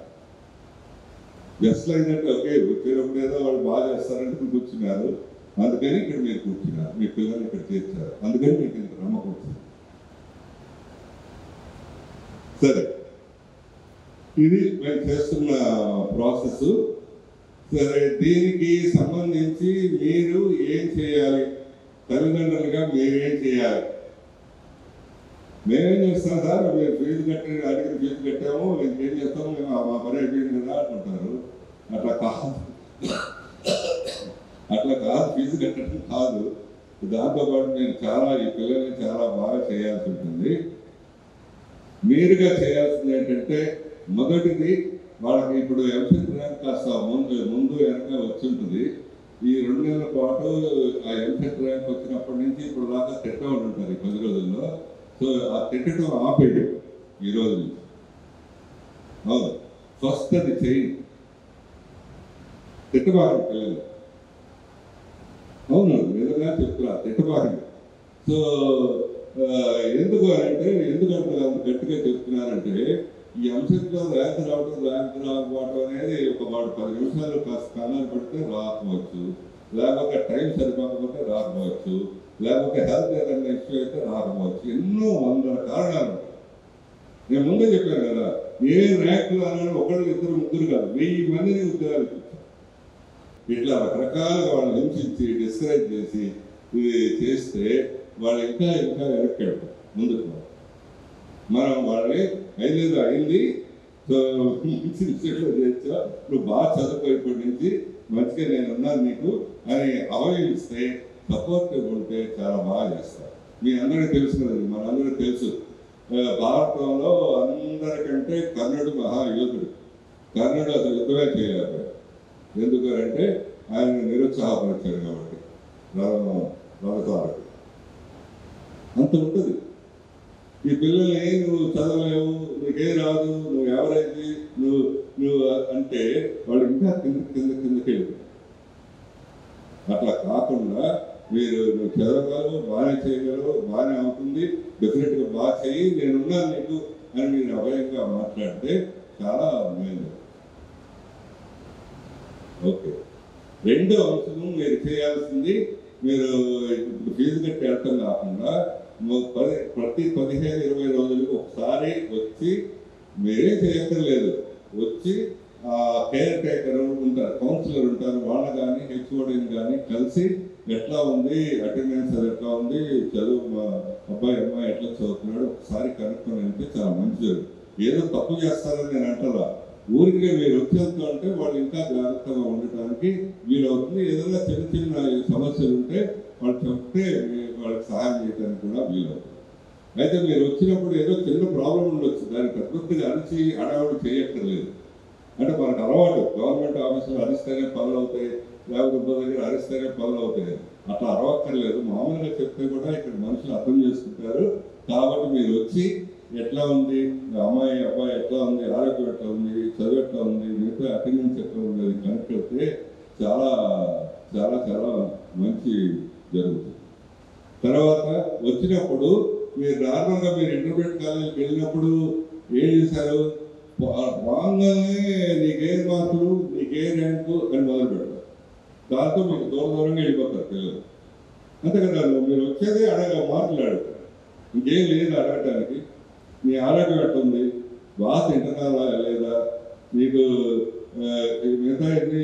జస్ట్ లైక్ దట్ ఓకే వచ్చేటప్పుడు ఏదో వాళ్ళు బాగా చేస్తారంటే కూర్చున్నారు, అందుకని ఇక్కడ మీరు కూర్చున్నారు, మీ పిల్లలు ఇక్కడ చేర్చారు, అందుకని మీకు ఇంత నమ్మకం వచ్చింది. సరే, ఇది మేము చేస్తున్న ప్రాసెస్. సరే, దీనికి సంబంధించి మీరు ఏం చేయాలి, తల్లిదండ్రులుగా మీరేం చేయాలి? మేమేం చేస్తాం సార్, మేము ఫీజు కట్టి అడిగిన ఫీజు కట్టాము, ఇంకేం చేస్తాము, మేము మా పని అయిపోయింది కదా అంటుంటారు. అట్లా కాదు, అట్లా కాదు, ఫీజు కట్టడం కాదు. దాంతోపాటు నేను ఈ పిల్లల్ని చాలా బాగా చేయాల్సి ఉంటుంది. మీరుగా చేయాల్సింది ఏంటంటే, మొదటిది వాళ్ళకి ఇప్పుడు ఎంసెట్ ర్యాంక్ కాస్త ముందు వెనక వచ్చి ఉంటుంది. ఈ 2 నెలల పాటు ఆ ఎంసెట్ ర్యాంక్ వచ్చినప్పటి నుంచి ఇప్పుడు దాకా తిట్టడం ఉంటుంది 10 రోజుల్లో. సో ఆ తిట్టడం ఆపేది ఈ రోజు నుంచి. అవును, ఫస్ట్ అది చేయండి, తిట్టబాకండి పిల్లలు. అవును, నిజంగా చెప్తున్నా, తిట్టబాకండి. సో ఎందుకంటే అంత గట్టిగా చెప్తున్నారంటే, ఈ అంశంలో ర్యాంక్ రాకపోవడం అనేది వాడు 10 నిమిషాలు కాస్త కన్నాలు పెడితే రాకపోవచ్చు, లేకపోతే టైం సరిపోకపోతే రాకపోవచ్చు, లేకపోతే హెల్త్ ఏదైనా ఇష్యూ అయితే రాకపోవచ్చు. ఎన్నో 100 కారణాలు ఉంటాయి. నేను ముందే చెప్పాను కదా, ఏ ర్యాంకులు అన్నాడు 1, 2, 3 కాదు, 1000 మందిని ఉద్యోగాలు ఇచ్చారు. ఇట్లా రకరకాలుగా వాళ్ళని హింసించి డిస్కరేజ్ చేసి ఇది చేస్తే వాళ్ళు ఇంకా వెనక్కి వెళ్తారు, ముందుకు. మనం వాళ్ళని అయింది, సో మంచి విషయంలో చేర్చా, నువ్వు బాగా చదువుకో, ఇప్పటి నుంచి మంచిగా నేను ఉన్నాను నీకు అని అవయవిస్తే, సపోర్టివ్ ఉంటే చాలా బాగా చేస్తారు. మీ అందరికీ తెలుసు కదండి, మనందరికీ తెలుసు, భారతంలో అందరికంటే కర్ణుడు మహాయోధుడు. కర్ణుడు అసలు యుద్ధమే చేయలేకపోయాడు. ఎందుకంటే ఆయన నిరుత్సాహపరిచారు కాబట్టి రథసారథి. అంత ఉంటుంది. ఈ పిల్లల్ని నువ్వు చదవలేవు, నీకేం రాదు, నువ్వు ఎవరైతే నువ్వు అంటే వాళ్ళు ఇంకా కిందకి వెళ్తారు. అట్లా కాకుండా నువ్వు చదవగలవు, బాగానే చేయగలవు, బాగానే అవుతుంది, డెఫినెట్గా బాగా చెయ్యి, నేనున్నాను నీకు అని మీరు అభయంగా మాట్లాడితే చాలా మేలు. ఓకే, రెండో అంశము మీరు చేయాల్సింది, మీరు ఇప్పుడు ఫీజు కట్టి వెళ్ళటం కాకుండా ప్రతి 15-20 రోజులకు ఒకసారి వచ్చి, మీరే చేయక్కర్లేదు, వచ్చి కేర్ టేకర్ ఉంటారు, కౌన్సిలర్ ఉంటారు, వాళ్ళు కానీ హెచ్ఓడిని కానీ కలిసి ఎట్లా ఉంది అటెండెన్స్, అది ఎట్లా ఉంది, చదువు మా అబ్బాయి అమ్మాయి ఎట్లా చదువుతున్నాడు ఒకసారి కనుక్కొని అంటే చాలా మంచిది. ఏదో తప్పు చేస్తారని నేను అంటారా, ఊరికే మీరు వచ్చేస్తూ అంటే వాళ్ళు ఇంకా జాగ్రత్తగా ఉండటానికి వీలవుతుంది. ఏదైనా చిన్న సమస్యలు ఉంటే వాళ్ళు చెప్తే వాళ్ళకి సహాయం చేయడానికి కూడా వీలవుతుంది. అయితే మీరు వచ్చినప్పుడు ఏదో చిన్న ప్రాబ్లం ఉండొచ్చు, దాన్ని ప్రకృతిగా అరిచి అడవాడు చేయక్కర్లేదు. అంటే మనకు అలవాటు, గవర్నమెంట్ ఆఫీసులో అరిస్తేనే పనులు అవుతాయి, లేకపోతే దగ్గర అరిస్తేనే పనులు అవుతాయి, అట్లా అరవక్కర్లేదు. మామూలుగా చెప్తే కూడా ఇక్కడ మనుషులు అర్థం చేసుకుంటారు. కాబట్టి మీరు వచ్చి ఎట్లా ఉంది అమ్మాయి అబ్బాయి ఎట్లా ఉంది, ఆరోగ్యం ఎట్లా ఉంది, చదువు ఎట్లా ఉంది, మిగతా అటెండెన్స్ ఎట్లా ఉంది, అది కనెక్ట్ అయితే చాలా చాలా చాలా మంచి జరుగుతుంది. తర్వాత వచ్చినప్పుడు మీరు నార్మల్గా మీరు ఇంటర్మీడియట్ కాలేజీకి వెళ్ళినప్పుడు ఏం చేశారు, రాగానే నీకే మార్కులు నీకే ర్యాంకు అని మొదలు పెడతారు. దాంతో మీకు దూరంగా వెళ్ళిపోతారు పిల్లలు. అంతే కదా, మీరు వచ్చేది మార్కులు అడుగుతారు, ఇంకేం లేదు అడగటానికి. మీ ఆరోగ్యం ఎట్లుంది, బాగా తింటున్నారా లేదా, మీకు మిగతా ఎన్ని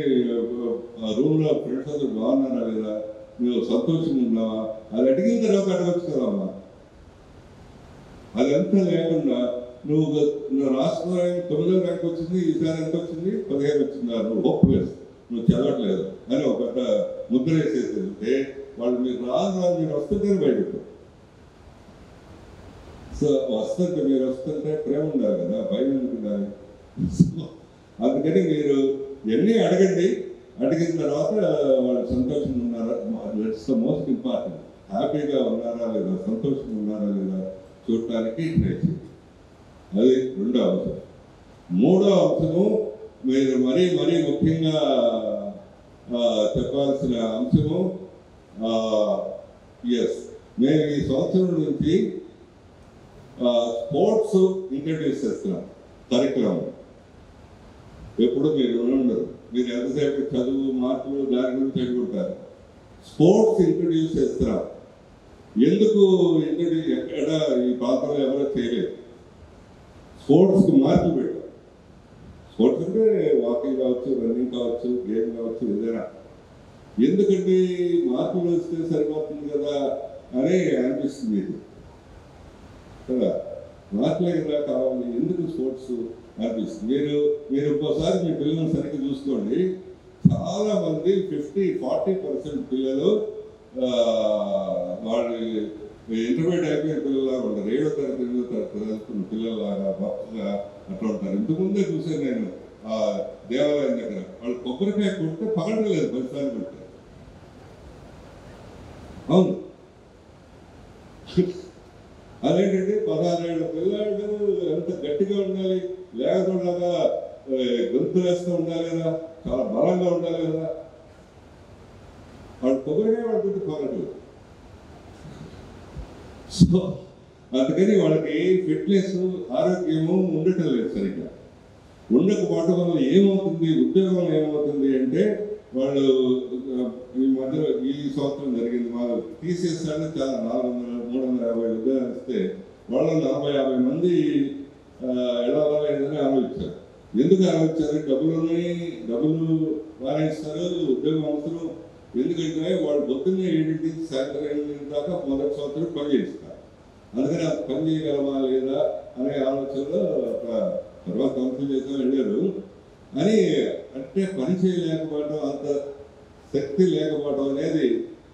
రూమ్లో ఫ్రెండ్స్ అందరూ బాగున్నారా లేదా, నువ్వు సంతోషంగా ఉన్నావా, అది అడిగిన తర్వాత అడగచ్చు కదమ్మా. అదంతా లేకుండా నువ్వు రాష్ట్ర 9వ ర్యాంక్ వచ్చింది, ఈసారి ఎంత వచ్చింది 15 వచ్చిందా, నువ్వు హోప్లెస్, నువ్వు చదవట్లేదు అని ఒక పెద్ద ముద్ర వేసేసి వాళ్ళు మీరు రాదు మీరు వస్తుంటే బయటకు. సో వస్తుంటే మీరు వస్తుంటే ప్రేమ ఉండాలి కదా, భయం ఉండాలి. అందుకని మీరు ఎన్ని అడగండి, అడిగిన తర్వాత వాళ్ళు సంతోషంగా ఉన్నారా, ఇట్స్ ద మోస్ట్ ఇంపార్టెంట్. హ్యాపీగా ఉన్నారా లేదా, సంతోషంగా ఉన్నారా లేదా చూడటానికి ట్రై చేయండి. అది రెండో అంశం. మూడో అంశము మీరు మరీ ముఖ్యంగా చెప్పాల్సిన అంశము, ఎస్, మేము ఈ సంవత్సరం నుంచి స్పోర్ట్స్ ఇంట్రడ్యూస్ చేస్తున్నాం కరికులం. ఎప్పుడు మీరు ఉండరు, మీరు ఎంతసేపు చదువు మార్కులు దాని గురించి చదువుకుంటారు. స్పోర్ట్స్ ఇంట్రడ్యూస్ చేస్తున్నాం. ఎందుకు ఇంట్రడ్యూస్, ఎక్కడ ఈ ప్రాంతంలో ఎవరో చేయలేదు. స్పోర్ట్స్కి మార్కులు పెట్టాం. స్పోర్ట్స్ అంటే వాకింగ్ కావచ్చు, రన్నింగ్ కావచ్చు, గేమ్ కావచ్చు, ఏదైనా. ఎందుకంటే మార్కులు వస్తే సరిపోతుంది కదా అని అనిపిస్తుంది మీకు కదా, మార్కులే కదా కావాలి, ఎందుకు స్పోర్ట్స్ అనిపిస్తుంది. మీరు ఒక్కోసారి మీ పిల్లలను సరిగ్గా చూసుకోండి. చాలామంది 50-40% పిల్లలు వాళ్ళు ఇంటర్మీడియట్ అయిపోయిన పిల్లలాగా ఉంటారు, 7వ తరగతి 8వ తరగతి చదువుతున్న పిల్లల్లాగా బాగా అట్లా ఉంటారు. ఇంతకుముందే చూసాను నేను ఆ దేవాలయం దగ్గర, వాళ్ళు కొబ్బరికాయ కొడితే పగడలేదు, 10 సార్లు కొట్టారు. అవును, అదేంటంటే 16 ఏళ్ళ పిల్లాడు ఎంత గట్టిగా ఉండాలి, లేకుండా గొంతులు వేస్తూ ఉండాలి కదా, చాలా బలంగా ఉండాలి కదా. వాడు కొబ్బరికాయ వాడుతుంటే పగడలేదు. సో అందుకని వాళ్ళకి ఫిట్నెస్, ఆరోగ్యము ఉండటం లేదు సరిగ్గా. ఉండకపోవటం వల్ల ఏమవుతుంది, ఉద్యోగం ఏమవుతుంది అంటే, వాళ్ళు ఈ మధ్యలో ఈ సంవత్సరం జరిగింది, వాళ్ళు తీసేస్తారని చాలా 350 ఉద్యోగాలు ఇస్తే వాళ్ళు 40-50 మంది ఎలా లేదని ఆలోచించారు. ఎందుకు ఆలోచించారు, డబ్బులు బాగా ఇస్తారు, ఉద్యోగం అవసరం. ఎందుకంటే వాళ్ళు పొద్దున్నే 7 సాయంత్రం 8 దాకా మొదటి సంవత్సరం పని చేస్తారు. అందుకని అది పని చేయగలమా లేదా అనే ఆలోచనలో తర్వాత కౌన్సిల్ చేసాం వెళ్ళారు. అని అంటే పని చేయలేకపోవడం, అంత శక్తి లేకపోవడం అనేది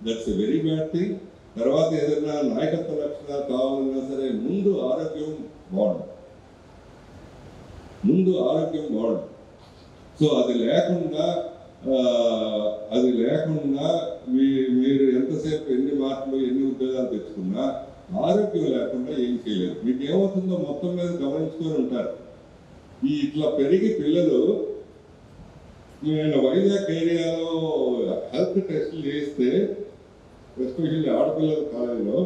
that's a very bad thing. తర్వాత ఏదైనా నాయకత్వ లక్షణాలు కావాలన్నా సరే ముందు ఆరోగ్యం బాగుంది. సో అది లేకుండా మీరు ఎంతసేపు ఎన్ని మార్కులు ఎన్ని ఉద్యోగాలు తెచ్చుకున్నా ఆరోగ్యం లేకుండా ఏం చేయలేదు. మీకు ఏమవుతుందో మొత్తం మీద గమనించుకొని ఉంటారు. ఇట్లా పెరిగి పిల్లలు, నేను వైజాగ్ ఏరియాలో హెల్త్ టెస్టులు చేస్తే ఎస్పెషల్లీ ఆడపిల్లల కాలంలో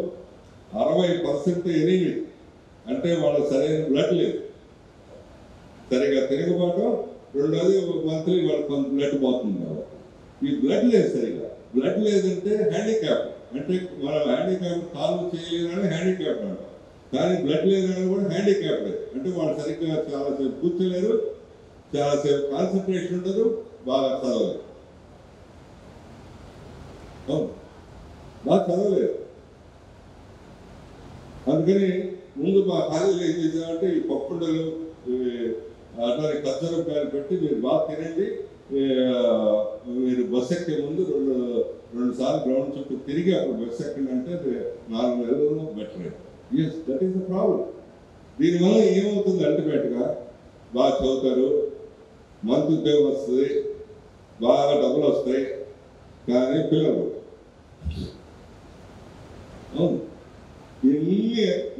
60% ఎనీమిక్, అంటే వాళ్ళకి సరైన బ్లడ్ లేదు, సరిగా తిరగబాటు. రెండోది మంత్లీ వాళ్ళకి కొంత బ్లడ్ పోతుంది కాబట్టి ఈ బ్లడ్ లేదు సరిగా. బ్లడ్ లేదంటే హ్యాండిక్యాప్, అంటే మనం హ్యాండిక్యాప్ కాలు చేయలేదని హ్యాండిక్యాప్ అంటాం, కానీ బ్లడ్ లేదని కూడా హ్యాండిక్యాప్ లేదు. అంటే వాళ్ళు సరిగ్గా చాలాసేపు కూర్చోలేరు, చాలాసేపు కాన్సన్ట్రేషన్ ఉండదు, బాగా చదవలేదు. బాగా చదవలేదు. అందుకని ముందు మా కాలేజీలో ఏం చేసామంటే ఈ పప్పుండలు అట్లానే ఖర్చురూపాయలు పెట్టి మీరు బాగా తినండి, మీరు బస్ ఎక్కే ముందు రెండు సార్లు గ్రౌండ్ చుట్టూ తిరిగి అప్పుడు బస్ ఎక్కండి అంటే 4 నెలలు better. Yes, that is the problem. దీనివల్ల ఏమవుతుంది, అల్టిమేట్గా బాగా చదువుతారు, మంచి ఉద్యోగం వస్తుంది, బాగా డబ్బులు వస్తాయి, కానీ పిల్లలు అవును ఎన్ని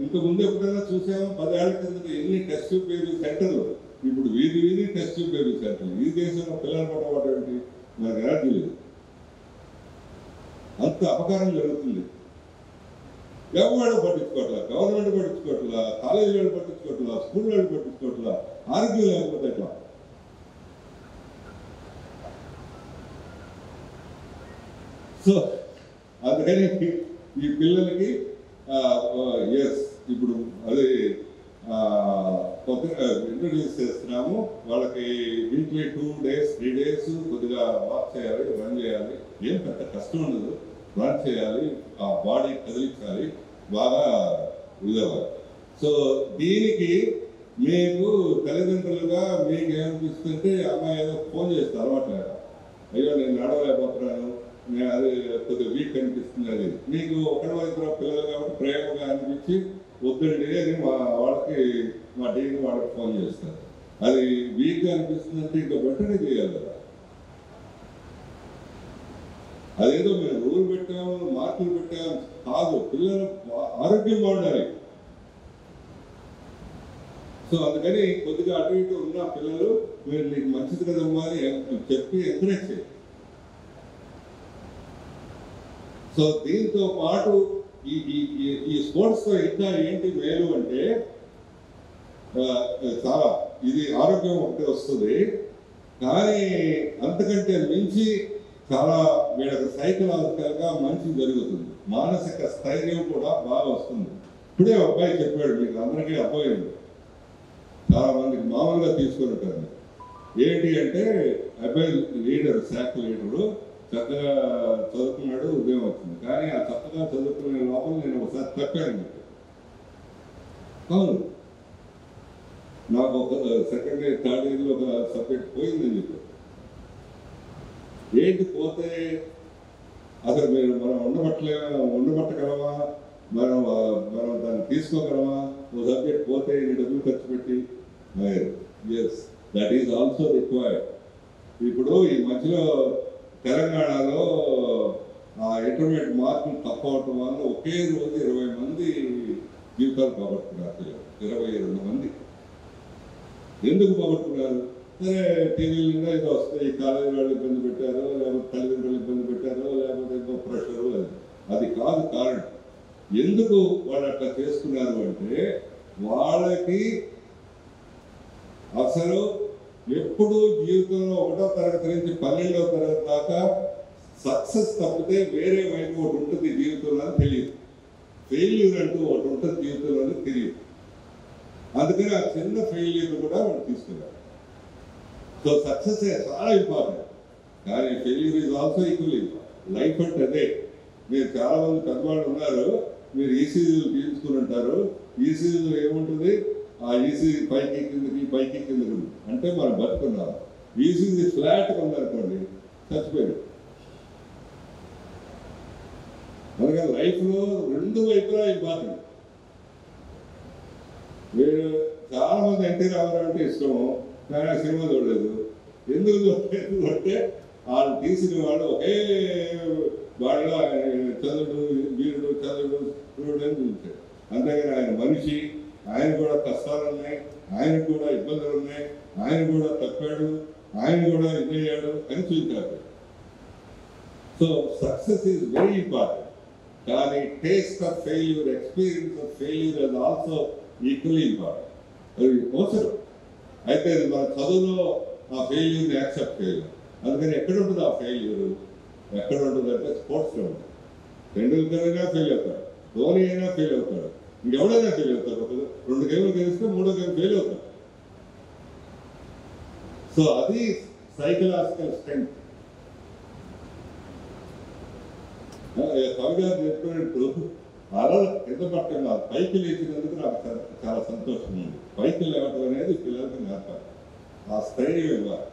ఇంతకుముందు ఎప్పుడైనా చూసాము 10 ఏళ్ల కింద ఎన్ని టెస్ట్ బేబీ సెంటర్లు, ఇప్పుడు వీధి టెస్ట్ బేబీ సెంటర్లు. ఈ దేశంలో పిల్లలు పడవడం ఏంటి, మనకు ఎనర్జీ లేదు. అంత అపకారం జరుగుతుంది. ఎవరు పట్టించుకోవట్లా, గవర్నమెంట్ పట్టించుకోవట్లా, కాలేజీ వాళ్ళు పట్టించుకోవట్లా, స్కూల్ వాళ్ళు పట్టించుకోవట్లా, ఆరోగ్యం లేకపోతే ఎట్లా? సో అందుకని ఈ పిల్లలకి ఎస్ ఇప్పుడు అది కొద్దిగా ఇంట్రడ్యూస్ చేస్తున్నాము. వాళ్ళకి వీక్లీ 2 days 3 days కొద్దిగా వాక్ చేయాలి, రన్ చేయాలి. ఏం పెద్ద కష్టం ఉండదు. రన్ చేయాలి, ఆ బాడీ కదిలించాలి, బాగా ఇదవ్వాలి. సో దీనికి మీకు తల్లిదండ్రులుగా మీకు ఏమనిపిస్తుంటే అమ్మాయి ఏదో ఫోన్ చేస్తే అలవాట్లేదు, అయ్యో నేను నడవలేకపోతున్నాను, నేను అది కొద్దిగా వీక్ అనిపిస్తుంది. అది మీకు ఒకటి ఇద్దరు పిల్లలు కాబట్టి ప్రేమగా అనిపించి వద్దండి అని వాళ్ళకి మా డీని వాళ్ళకి ఫోన్ చేస్తారు. అది వీక్గా అనిపిస్తుందంటే ఇంకా వెంటనే చేయాలి కదా. అదేదో మేము రూల్ పెట్టాము, మార్కులు పెట్టాము కాదు, పిల్లలు ఆరోగ్యంగా ఉండాలి. సో అందుకని కొద్దిగా అటు ఇటు ఉన్న పిల్లలు మీరు నీకు మంచిది కదమ్మా అని చెప్పి ఎంకరేజ్ చేయాలి. సో దీంతో పాటు ఈ స్పోర్ట్స్తో ఇంకా ఏంటి మేలు అంటే చాలా ఇది ఆరోగ్యం ఒకటి వస్తుంది, కానీ అంతకంటే మించి చాలా వీళ్ళకి సైకలాజికల్గా మంచి జరుగుతుంది. మానసిక స్థైర్యం కూడా బాగా వస్తుంది. ఇప్పుడే అబ్బాయి చెప్పాడు, మీకు అందరికీ అబ్బాయి చాలా మందికి మామూలుగా తీసుకుని ఉంటారు. ఏంటి అంటే అబ్బాయి లీడర్, శాఖ లీడరు చక్కగా చదువుకున్నాడు, ఉదయం వచ్చింది. కానీ ఆ చక్కగా చదువుకునే లోపల నేను ఒకసారి తప్పాను. అవును, నాకు ఒక సెకండ్ ఇయర్ థర్డ్ ఇయర్లో ఒక సబ్జెక్ట్ పోయిందని చెప్పారు. ఏంటి పోతే అసలు మనం ఉండబట్టగలమా, మనం దాన్ని తీసుకోగలమా? ఓ సబ్జెక్ట్ పోతే ఇన్ని డబ్బులు ఖర్చు పెట్టి yes that is also required. ఇప్పుడు ఈ మధ్యలో తెలంగాణలో ఆ ఇంటర్మీడియట్ మార్కులు తక్కువ అవటం వల్ల ఒకే రోజు 20 మంది జీవితాలు పోగొట్టుకున్నారు. 22 మంది. ఎందుకు పోగొట్టుకున్నారు? సరే టీవీల మీద ఏదో వస్తాయి, కాలేజీ వాళ్ళు ఇబ్బంది పెట్టారో, లేకపోతే తల్లిదండ్రులు ఇబ్బంది పెట్టారో, లేకపోతే ఏదో ప్రెషరు, అది కాదు కారణం. ఎందుకు వాళ్ళు అట్లా చేసుకున్నారు అంటే వాళ్ళకి అసలు ఎప్పుడు జీవితంలో 1వ తరగతి నుంచి 12వ తరగతి దాకా సక్సెస్ తప్పితే వేరే వైపు ఒకటి ఉంటుంది జీవితంలో అని తెలియదు. ఫెయిల్యూర్ అంటూ ఒకటి ఉంటుంది జీవితంలో అని తెలియదు. అందుకని ఆ చిన్న ఫెయిల్యూర్ కూడా వాళ్ళు తీసుకున్నారు. సో సక్సెస్ చాలా ఇంపార్టెంట్, కానీ failure is also equal important. Life అంటే అదే. మీరు చాలా మంది పెద్దవాళ్ళు ఉన్నారు, మీరు ఈసీజీలు తీర్చుకుని ఉంటారు. ఈసీజీలో ఏముంటుంది? ఆ ఈసీజీ పైకి కిందకి అంటే మనం బతుకున్నాం. ఈసీజీ ఫ్లాట్గా ఉందనుకోండి, చచ్చిపోయాడు. అందుకని లైఫ్లో 2 వైపులా ఇంపార్టెంట్. మీరు చాలా మంది ఎన్టీ రామారావు అంటే ఇష్టము, కానీ ఆ సినిమా చూడలేదు. ఎందుకు చూడలేదు అంటే వాళ్ళు తీసిన వాళ్ళు ఒకే వాళ్ళ చంద్రుడు వీరుడు అని చూశాడు. అంతేగాని ఆయన మనిషి, ఆయన కూడా కష్టాలు ఉన్నాయి, ఆయనకు కూడా ఇబ్బందులు ఉన్నాయి, ఆయన కూడా తప్పాడు, ఆయన కూడా ఇదయ్యాడు అని చూశారు. So success is very important, కానీ taste of failure, experience of failure అది ఆల్సో ఈక్వల్లీ ఇంపార్టెంట్. అది అవసరం. అయితే మన చదువులో ఆ ఫెయిల్యూర్ని యాక్సెప్ట్ చేయాలి. అందుకని ఎక్కడ ఉంటుంది ఆ ఫెయిల్యూర్? ఎక్కడ ఉంటుంది అంటే స్పోర్ట్స్లో ఉంటుంది. టెండూల్కర్ అయినా ఫెయిల్ అవుతాడు, ధోని అయినా ఫెయిల్ అవుతాడు, ఇంకెవడైనా ఫెయిల్ అవుతాడు. 2 గేమ్లు గెలిస్తే 3వ గేమ్ ఫెయిల్ అవుతాడు. సో అది సైకలాజికల్ స్ట్రెంగ్త్. కవి గారు చెప్పినట్టు అలా కింద పట్టడం పైకి లేచినందుకు నాకు చాలా సంతోషం ఉంది. పైకి లేవటం అనేది పిల్లలకి నేర్పాలి, ఆ స్థైర్యం ఇవ్వాలి.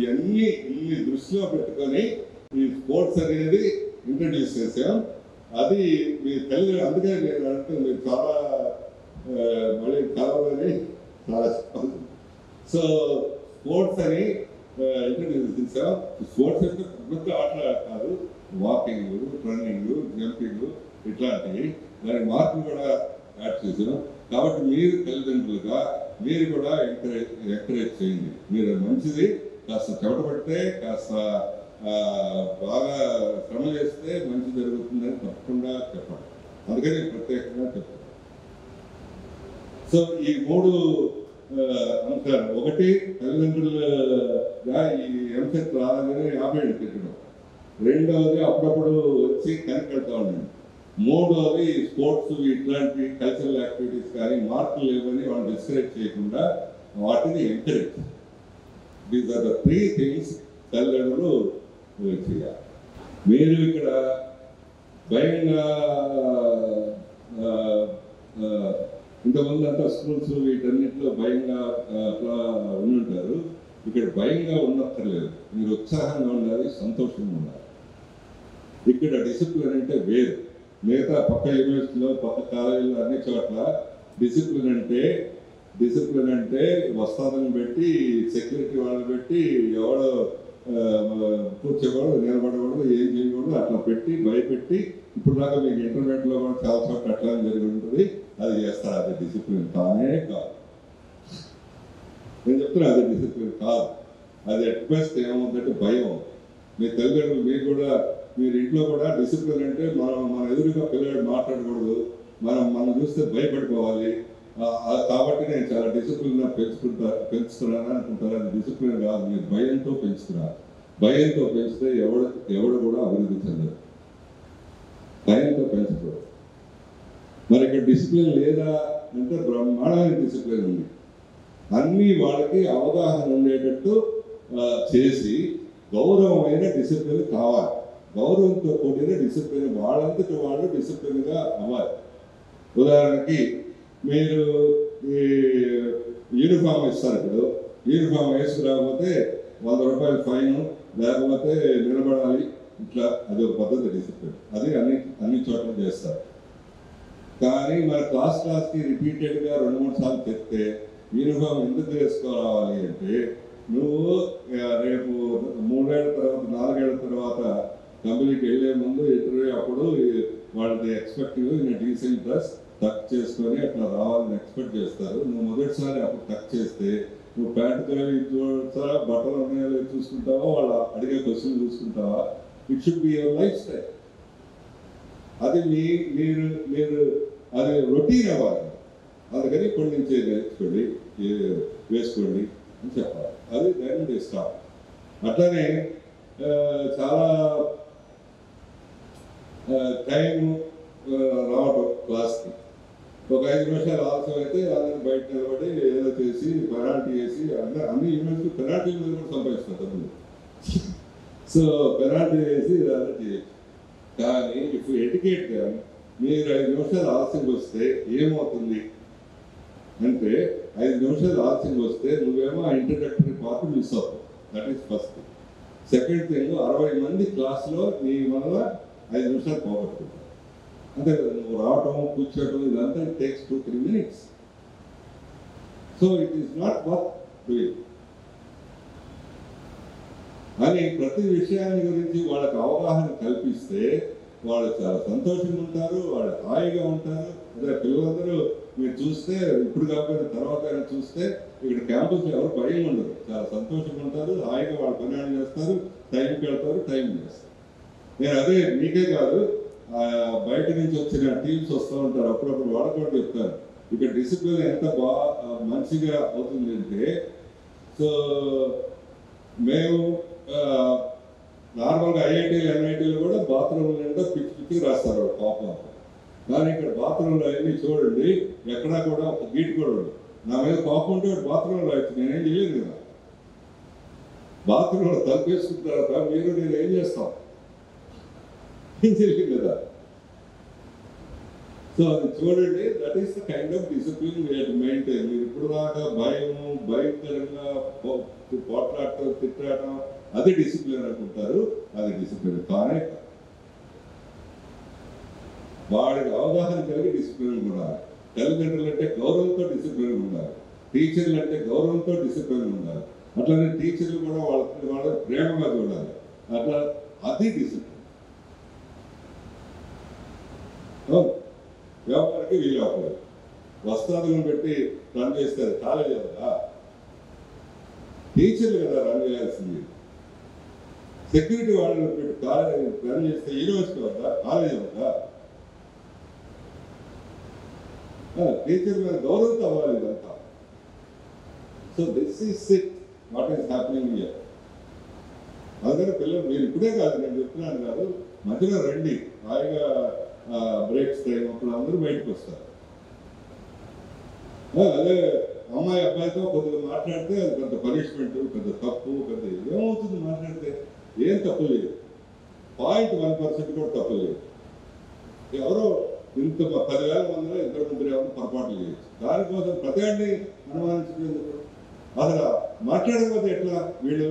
ఇన్ని దృష్టిలో పెట్టుకొని ఈ స్పోర్ట్స్ అనేది ఇంట్రడ్యూస్ చేసాం. అది మీ తల్లి, అందుకే నేను అంటుంది మీరు చాలా మళ్ళీ కలవాలని చాలా. సో స్పోర్ట్స్ అని ఇంట్రడ్యూస్ చేసాం. స్పోర్ట్స్ అంటే పెద్ద ఆటలు కాదు, వాకింగ్, రన్నింగ్, జంపింగ్ ఇట్లాంటివి. దానికి మార్కులు కూడా యాడ్ చేసాం. కాబట్టి మీరు తల్లిదండ్రులుగా మీరు కూడా ఎంకరేజ్ చేయండి. మీరు మంచిది కాస్త చెమటపడితే కాస్త బాగా శ్రమ చేస్తే మంచి జరుగుతుందని తప్పకుండా చెప్పాలి. అందుకని ప్రత్యేకంగా చెప్తాను. సో ఈ 3 అంశాలు, ఒకటి తల్లిదండ్రులుగా ఈ ఎంసెట్ రాగానే 50 ఏళ్ళు పెట్టడం, రెండవది అప్పుడప్పుడు వచ్చి కనిపెడతా ఉండండి, మూడవది స్పోర్ట్స్ ఇట్లాంటి కల్చరల్ యాక్టివిటీస్ కానీ మార్కులు లేవని వాళ్ళు డిస్కరేజ్ చేయకుండా వాటిని encourage. These are the 3 things తల్లిదండ్రులు చేయాలి. మీరు ఇక్కడ భయంగా ఇంతమంది అంతా స్కూల్స్ వీటన్నిటిలో భయంగా అట్లా ఉండుంటారు. ఇక్కడ భయంగా ఉండక్కర్లేదు, మీరు ఉత్సాహంగా ఉండాలి, సంతోషంగా ఉండాలి. ఇక్కడ డిసిప్లిన్ అంటే వేరు. మిగతా పక్క యూనివర్సిటీలో పక్క కాలేజీలో అన్ని చోట్ల డిసిప్లిన్ అంటే వస్తాదని పెట్టి సెక్యూరిటీ వాళ్ళని పెట్టి ఎవడో కూర్చోకూడదు, నిలబడకూడదు, ఏం చేయకూడదు, అట్లా పెట్టి భయపెట్టి ఇప్పుడు దాకా మీకు ఇంటర్నెట్లో కూడా చాలా చోట్ల అట్లా జరిగి ఉంటుంది. అది చేస్తారు. అది డిసిప్లిన్ కానే కాదు. నేను చెప్తున్నా, అది డిసిప్లిన్ కాదు. అది అట్ బెస్ట్ ఏమవుతుందంటే భయం. మీ తల్లిదండ్రులు మీరు ఇంట్లో కూడా డిసిప్లిన్ అంటే మన ఎదురుగా పిల్లలు మాట్లాడకూడదు, మనం చూస్తే భయపడిపోవాలి. కాబట్టి నేను చాలా డిసిప్లిన్ పెంచుతున్నాను అనుకుంటారు. అది డిసిప్లిన్ కాదు, మీరు భయంతో పెంచుతున్నారు. భయంతో పెంచితే ఎవడు కూడా అభివృద్ధి చెందరు. భయంతో పెంచకూడదు. మరి ఇక్కడ డిసిప్లిన్ లేదా అంటే బ్రహ్మాండమైన డిసిప్లిన్ ఉంది. అన్నీ వాళ్ళకి అవగాహన ఉండేటట్టు చేసి గౌరవమైన డిసిప్లిన్ కావాలి. గౌరవంతో కూడిన డిసిప్లిన్, వాళ్ళంతటి వాళ్ళు డిసిప్లిన్గా అవ్వాలి. ఉదాహరణకి మీరు ఈ యూనిఫామ్ ఇస్తారు. ఇప్పుడు యూనిఫామ్ వేసుకురాకపోతే 100 రూపాయలు ఫైన్, లేకపోతే నిలబడాలి. ఇట్లా అది ఒక పద్ధతి డిసిప్లిన్. అది అన్ని చోట్ల చేస్తారు. కానీ మన క్లాస్కి రిపీటెడ్గా 2-3 సార్లు చెప్తే యూనిఫామ్ ఎందుకు వేసుకోవాలి అంటే, నువ్వు రేపు 3 ఏళ్ల తర్వాత 4 ఏళ్ల తర్వాత కంపెనీకి వెళ్ళే ముందు ఇంటర్వ్యూ అప్పుడు వాళ్ళది ఎక్స్పెక్టివ్ ఇన్ డీసెంట్ డ్రెస్ టక్ చేసుకొని అట్లా రావాలని ఎక్స్పెక్ట్ చేస్తారు. నువ్వు మొదటిసారి అప్పుడు టక్ చేస్తే నువ్వు ప్యాంటు చూస్తావా, బట్టలు ఉన్నాయో చూసుకుంటావా, వాళ్ళు అడిగే క్వశ్చన్ చూసుకుంటావా? It should be your life style. అది మీరు అది రొటీన్ అవ్వాలి. అందుకని ఇప్పటి నుంచే నేర్చుకోండి, వేసుకోండి అని చెప్పాలి. అది దెన్ స్టాప్. అట్లనే చాలా టైం రావటం క్లాస్కి ఒక 5 నిమిషాలు ఆలస్యం అయితే అందరినీ బయట నిలబడి ఏదో చేసి పెనాల్టీ వేసి అన్ని యూనివర్సిటీ పెనాల్టీ మీద కూడా సంపాదిస్తారు డబ్బులు. సో పెనాల్టీ వేసి అలా చేయొచ్చు. కానీ ఇఫ్ ఎడ్యుకేట్ దెమ్, మీరు 5 నిమిషాలు ఆలస్యంగా వస్తే ఏమవుతుంది అంటే, 5 నిమిషాలు ఆలస్యంగా వస్తే నువ్వేమో ఆ ఇంట్రడక్టరీ పార్ట్ మిస్ అవుతావు. That is first thing. Second thing, 60 మంది క్లాస్లో నీ వల్ల 5 నిమిషాలు పోగొట్టుకుంటావు. అంతే కదా, నువ్వు రావటం కూర్చోవటం ఇదంతా it takes 2-3 minutes. So it is not worth doing అని ప్రతి విషయాన్ని గురించి వాళ్ళకి అవగాహన కల్పిస్తే వాళ్ళు చాలా సంతోషంగా ఉంటారు, వాళ్ళు హాయిగా ఉంటారు. అదే పిల్లలందరూ మీరు చూస్తే, ఇప్పుడు కాకపోయినా తర్వాత చూస్తే ఇక్కడ క్యాంపస్లో ఎవరు భయం ఉండదు, చాలా సంతోషంగా ఉంటారు, హాయిగా వాళ్ళ పని చేస్తారు, టైంకి వెళ్తారు, టైం చేస్తారు. నేను అదే మీకే కాదు, బయట నుంచి వచ్చిన టీమ్స్ వస్తూ ఉంటారు, అప్పుడప్పుడు వాళ్ళకు కూడా చెప్తారు ఇక్కడ డిసిప్లిన్ ఎంత మంచిగా అవుతుంది అంటే. సో మేము నార్మల్గా ఐఐటీలు ఎన్ఐటీలు కూడా బాత్రూమ్ నిండా పిచ్చి రాస్తారు పాపం. కానీ ఇక్కడ బాత్రూంలో అన్నీ చూడండి, ఎక్కడా కూడా ఒక గీట్ కూడా ఉండదు. నా మీద పాపం ఉంటే బాత్రూంలో రాయచ్చు, నేనేం చేయలేదు కదా. బాత్రూంలో తలుపేసుకున్న తర్వాత మీరు నేను ఏం చేస్తాం, ఏం చేయలేదు కదా. సో అది చూడండి, that is the kind of discipline we have to maintain. మీరు ఇప్పుడు దాకా భయంకరంగా పోట్లాడటం, తిట్టడం అది డిసిప్లిన్ అనుకుంటారు. అది డిసిప్లిన్ కానే కాదు. వాడికి అవగాహన కలిగి డిసిప్లిన్ ఉండాలి. తల్లిదండ్రులు అంటే గౌరవంతో డిసిప్లిన్ ఉండాలి, టీచర్లు అంటే గౌరవంతో డిసిప్లిన్ ఉండాలి. అట్లనే టీచర్లు కూడా వాళ్ళ ప్రేమగా చూడాలి. అట్లా అది డిసిప్లిన్. వ్యాపారికి వీలు అవ్వలేదు, వస్త్రాలను పెట్టి రన్ చేస్తారు కాలేజీ కదా. టీచర్లు కదా రన్ చేయాల్సింది. సెక్యూరిటీ వాళ్ళు పెట్టి కాలేజ్ రన్ చేస్తే యూనివర్సిటీ వద్దా, కాలేజ్ వద్దా? టీచర్ మీద గౌరవం అవ్వాలి ఇదంతా. So this is it what is happening here. అందుకని పిల్లలు మీరు ఇప్పుడే కాదు, నేను చెప్తున్నాను కాదు, మధ్యలో రండి, హాయిగా బ్రేక్స్ టైం అప్పుడు అందరూ బయటకు వస్తారు. అదే అమ్మాయి అబ్బాయితో కొద్దిగా మాట్లాడితే అది పెద్ద పనిష్మెంట్, పెద్ద తప్పు, పెద్ద ఏమవుతుంది మాట్లాడితే? ఏం తప్పు లేదు, 0.1% కూడా తప్పు లేదు. ఎవరో ఇంత 10,000 మందిలో 2-3 ఏమన్నా పొరపాట్లు చేయొచ్చు. దానికోసం ప్రతివాడిని అనుమానించలేదు. అసలు మాట్లాడకపోతే ఎట్లా? వీళ్ళు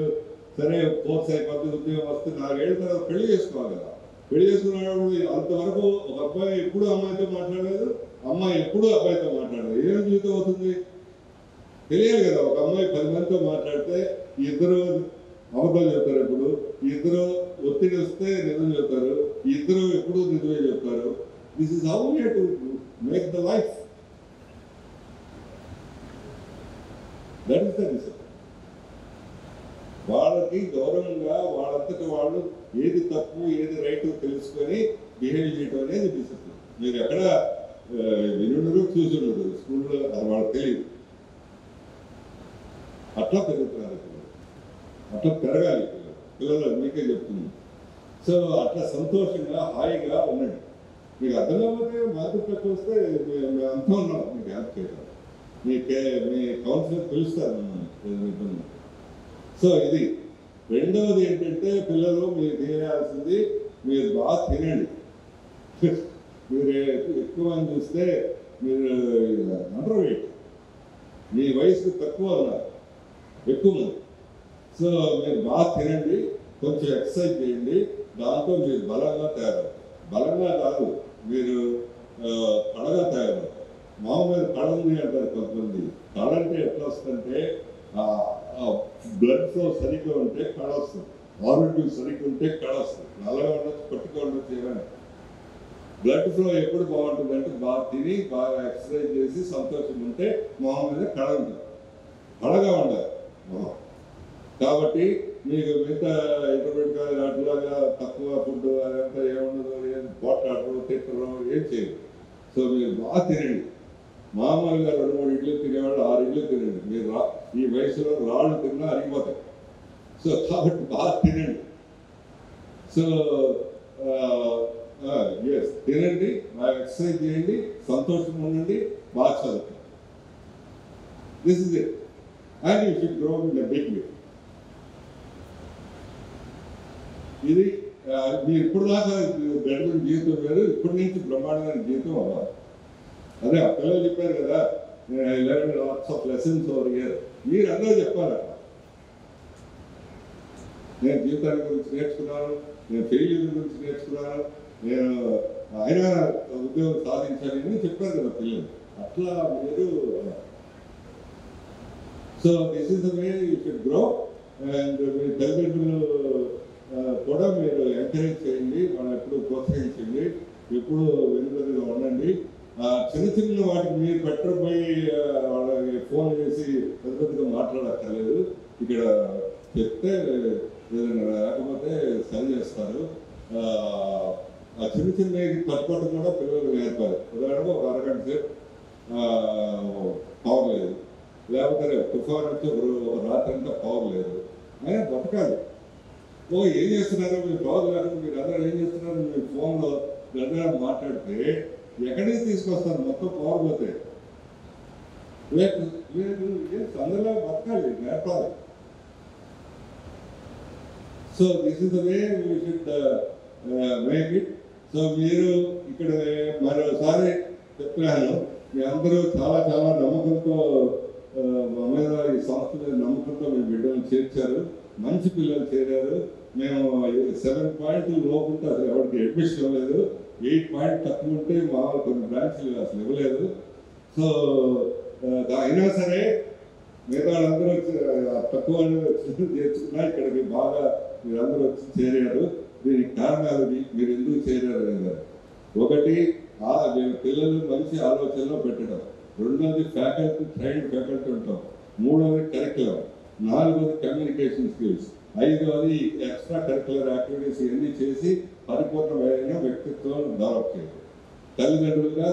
సరే కోర్స్ అయిపోతే ఉద్యోగం వస్తే 4 ఏళ్ళ తర్వాత పెళ్లి చేసుకోవాలి కదా. పెళ్లి చేసుకున్నప్పుడు అంతవరకు ఒక అబ్బాయి ఎప్పుడు అమ్మాయితో మాట్లాడలేదు, అమ్మాయి ఎప్పుడు అబ్బాయితో మాట్లాడలేదు. ఏం జీవితం అవుతుంది తెలియాలి కదా. ఒక అమ్మాయి 10 మందితో మాట్లాడితే ఇద్దరు అబద్ధాలు చెప్తారు, ఎప్పుడు ఇద్దరు ఒత్తిడి వస్తే నిజం చెప్తారు, ఇద్దరు ఎప్పుడు నిజమే చెప్తారు. This is how you to make the life. That is the discipline. వాళ్ళకి గౌరవంగా వాళ్ళంతటి వాళ్ళు ఏది తప్పు ఏది రైట్ తెలుసుకొని బిహేవ్ చేయడం అనేది డిసిప్లిన్. మీరు ఎక్కడ వినుండరు చూసి ఉండరు, స్కూల్లో వాళ్ళకి తెలియదు. అట్లా పెరుగుతున్నారు పిల్లలు, అట్లా పెరగాలి పిల్లలు మీకే చెప్తున్నాను. సో అట్లా సంతోషంగా హాయిగా ఉండండి. మీకు అర్థం కాకపోతే మార్కెట్లోకి వస్తే మేము అంతా ఉన్నాం మీకు హెల్ప్ చేయడం. మీ కౌన్సిలర్ పిలుస్తారు మిమ్మల్ని ఏదైనా ఇబ్బంది. సో ఇది రెండవది ఏంటంటే, పిల్లలు మీరు చేయాల్సింది మీరు బాగా తినండి. మీరు ఎక్కువ మంది చూస్తే మీరు అండర్ వెయిట్, మీ వయసుకు తక్కువ ఉన్నారు ఎక్కువ మంది. సో మీరు బాగా తినండి, కొంచెం ఎక్సర్సైజ్ చేయండి, దాంతో మీరు బలంగా తయారవుతారు. బలంగా కాదు, మీరు కళగా తయారవుతారు. మామూలు కళ ఉంది అంటారు కొంతమంది. కళ అంటే ఎట్లా వస్తుందంటే, బ్లడ్ ఫ్లో సరిగ్గా ఉంటే కళ వస్తుంది, ఆరోగ్యం సరిగ్గా ఉంటే కళ వస్తుంది. నల్లగా ఉండొచ్చు, పట్టుగా ఉండొచ్చు, ఏమైనా బ్లడ్ ఫ్లో ఎప్పుడు బాగుంటుంది అంటే బాగా తిని బాగా ఎక్సర్సైజ్ చేసి సంతోషం ఉంటే మొహం మీద కళ ఉంటుంది, కళగా ఉండాలి మొహం. కాబట్టి మీకు మిగతా ఇంటర్మీడియట్ అట్లాగా తక్కువ ఫుడ్ అదంతా ఏముండదు, ఏం పోట్లాడరు తిట్టరు ఏం చేయరు. సో మీరు బాగా తినండి. మామూలుగా 2-3 ఇడ్లు తినేవాళ్ళు 6 ఇడ్లు తినండి. మీరు ఈ వయసులో రాళ్ళు తిన్నా అరిగిపోతాయి. సో కాబట్టి బాగా తినండి. సో ఎస్ తినండి, బాగా ఎక్సర్సైజ్ చేయండి, సంతోషంగా ఉండండి, బాగా చదువుతాం. This is it. And you should grow in the big way. ఇది మీరు ఇప్పుడు దాకా గడిపిన జీవితం వేరు, ఇప్పటి నుంచి బ్రహ్మాండమైన జీవితం అవ్వాలి. అదే ఆ పిల్లలు చెప్పారు కదా, 11 lots of lessons over year. మీరు అందరూ చెప్పాలట, నేను జీవితాన్ని గురించి నేర్చుకున్నాను, నేను ఫెయిల్యూర్ గురించి నేర్చుకున్నాను, నేను అయినా ఉద్యోగం సాధించాలి అని చెప్పారు కదా పిల్లలు. అట్లా మీరు so this is the way you should grow. And మీ తల్లిదండ్రులు కూడా మీరు ఎంకరేజ్ చేయండి, వాళ్ళు ఎప్పుడు ప్రోత్సహించండి, ఎప్పుడు వెనుకగా ఉండండి. చిన్న చిన్న వాటికి మీరు పెట్టబోయి వాళ్ళకి ఫోన్ చేసి పెద్ద పెద్దగా మాట్లాడక్కర్లేదు. ఇక్కడ చెప్తే ఏదైనా లేకపోతే సరి చేస్తారు. ఆ చిన్న చిన్న తట్టుకోవడం కూడా పిల్లలకు నేర్పాలి. ఉదాహరణకు ఒక అరగంట సేపు పవర్ లేదు, లేకపోతే తుఫాన్ వచ్చి ఒక రాత్రి అంతా పవర్ లేదు, అయినా బతకాలి. ఏం చేస్తున్నారు మీరు? పవర్ లేకుండా మీరు అందరూ ఏం చేస్తున్నారు? మీరు ఫోన్లో దగ్గర మాట్లాడితే ఎక్కడికి తీసుకొస్తారు? మొత్తం పవర్ పోతే లేదు. అందరిలో బతకాలి, నేర్పాలి. So this is the way we should make it. So మీరు ఇక్కడ మరోసారి చెప్తున్నాను, మీ అందరూ చాలా చాలా నమ్మకంతో మా మీద, ఈ సంస్థ మీద నమ్మకంతో మీ బిడ్డలు చేర్చారు. మంచి పిల్లలు చేరారు. మేము 7 పాయింట్లు లోపుంటే అసలు ఎవరికి అడ్మిషన్ ఇవ్వలేదు, 8 పాయింట్ తక్కువ ఉంటే మామూలు కొన్ని బ్రాంచ్లు అసలు ఇవ్వలేదు. సో అయినా సరే మిగతా వాళ్ళందరూ వచ్చి తక్కువ చేర్చుకున్నా ఇక్కడికి బాగా మీరందరూ వచ్చి చేరారు. దీనికి కారణాలు మీరు ఎందుకు చేరారు కదా. ఒకటి పిల్లలు మంచి ఆలోచనలో పెట్టడం, రెండోది ఫ్యాకల్టీ, ట్రైన్డ్ ఫ్యాకల్టీ ఉంటాం, మూడోది కరిక్యులం. 4వది కమ్యూనికేషన్ స్కిల్స్, 5వది ఎక్స్ట్రా కరికులర్ యాక్టివిటీస్ ఇవన్నీ చేసి పరిపూర్ణమైన వ్యక్తిత్వం డెవలప్ చేయాలి. తల్లిదండ్రులుగా